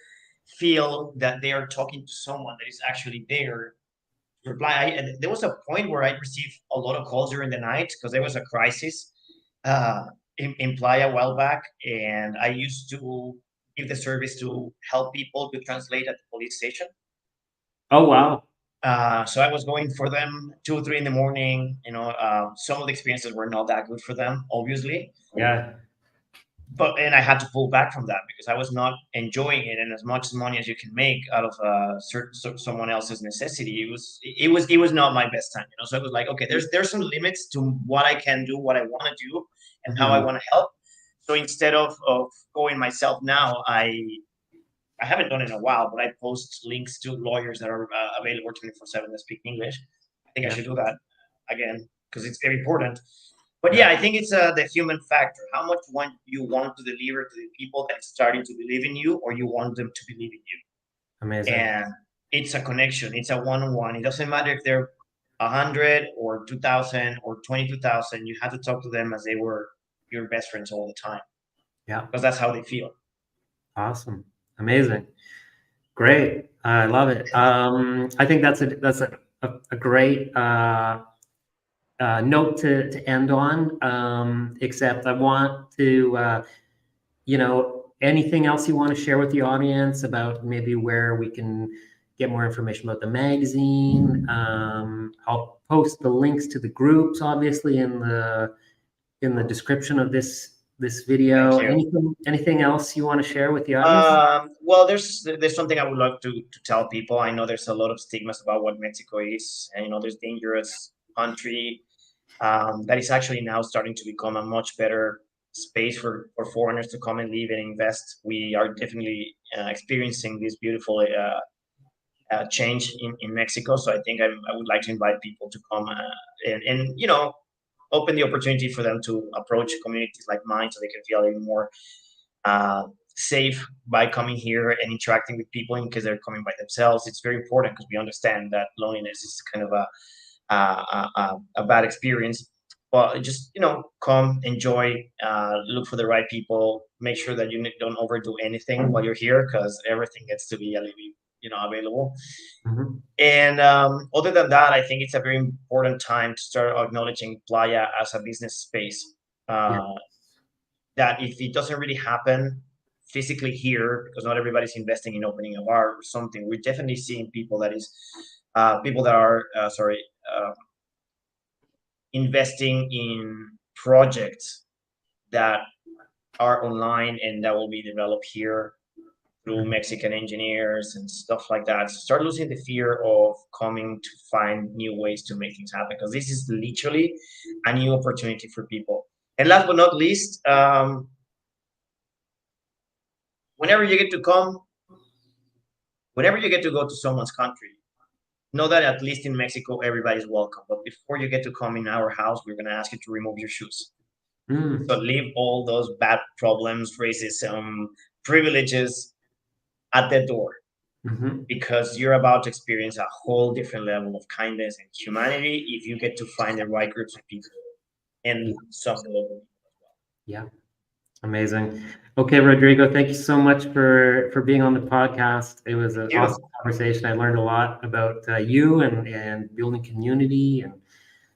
feel that they are talking to someone that is actually there reply. There was a point where I received a lot of calls during the night because there was a crisis uh, in Playa a while back, and I used to give the service to help people to translate at the police station. Oh, wow. So I was going for them 2, 3 in the morning. Some of the experiences were not that good for them, obviously, Yeah. and I had to pull back from that because I was not enjoying it. And as much money as you can make out of someone else's necessity, it was not my best time. So it was like, okay, there's some limits to what I can do, what I want to do, and how I Mhm. want to help. So instead of going myself now, I haven't done it in a while, but I post links to lawyers that are available 24/7 that speak English. I think I Yeah. should do that again because it's very important. But Yeah. yeah, I think it's the human factor. How much you want to deliver to the people that is starting to believe in you, or you want them to believe in you. Amazing. And it's a connection. It's a one-on-one. It doesn't matter if they're 100 or 2,000 or 22,000. You have to talk to them as they were your best friends all the time Yeah. because that's how they feel. Awesome. Amazing. Great. I love it. I think that's a great note to end on. Except I want to, anything else you want to share with the audience about maybe where we can get more information about the magazine. I'll post the links to the groups, obviously, in the description of this Thank video. you. Anything else you want to share with the audience? Well, there's something I would like to tell people. I know there's a lot of stigmas about what Mexico is, and there's dangerous country that is actually now starting to become a much better space for foreigners to come and live and invest. We are definitely experiencing this beautiful change in Mexico. So I think I would like to invite people to come and open the opportunity for them to approach communities like mine so they can feel even more uh, safe by coming here and interacting with people because they're coming by themselves. It's very important because we understand that loneliness is kind of a bad experience. But just come, enjoy, look for the right people. Make sure that you don't overdo anything while you're here because everything gets to be a little available. Mhm. And other than that, I think it's a very important time to start acknowledging Playa as a business space. Yeah. That if it doesn't really happen physically here, because not everybody's investing in opening a bar or something, we're definitely seeing people that are investing in projects that are online and that will be developed here through Mhm. Mexican engineers and stuff like that. So start losing the fear of coming to find new ways to make things happen because this is literally a new opportunity for people. And last but not least, whenever you get to come, whenever you get to go to someone's country, know that at least in Mexico, everybody's welcome. But before you get to come in our house, we're going to ask you to remove your shoes. Mm. So leave all those bad problems, racism, privileges at the door Mhm. because you're about to experience a whole different level of kindness and humanity if you get to find the right groups of people and Yeah. some local. Yeah. Amazing. Okay, Rodrigo, thank you so much for being on the podcast. It was an You, awesome conversation. I learned a lot about you and building community. And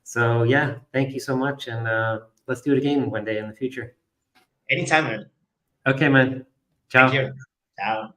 so, yeah, thank you so much. And let's do it again one day in the future. anytime, man. Okay, man. Thank Ciao. you. Ciao.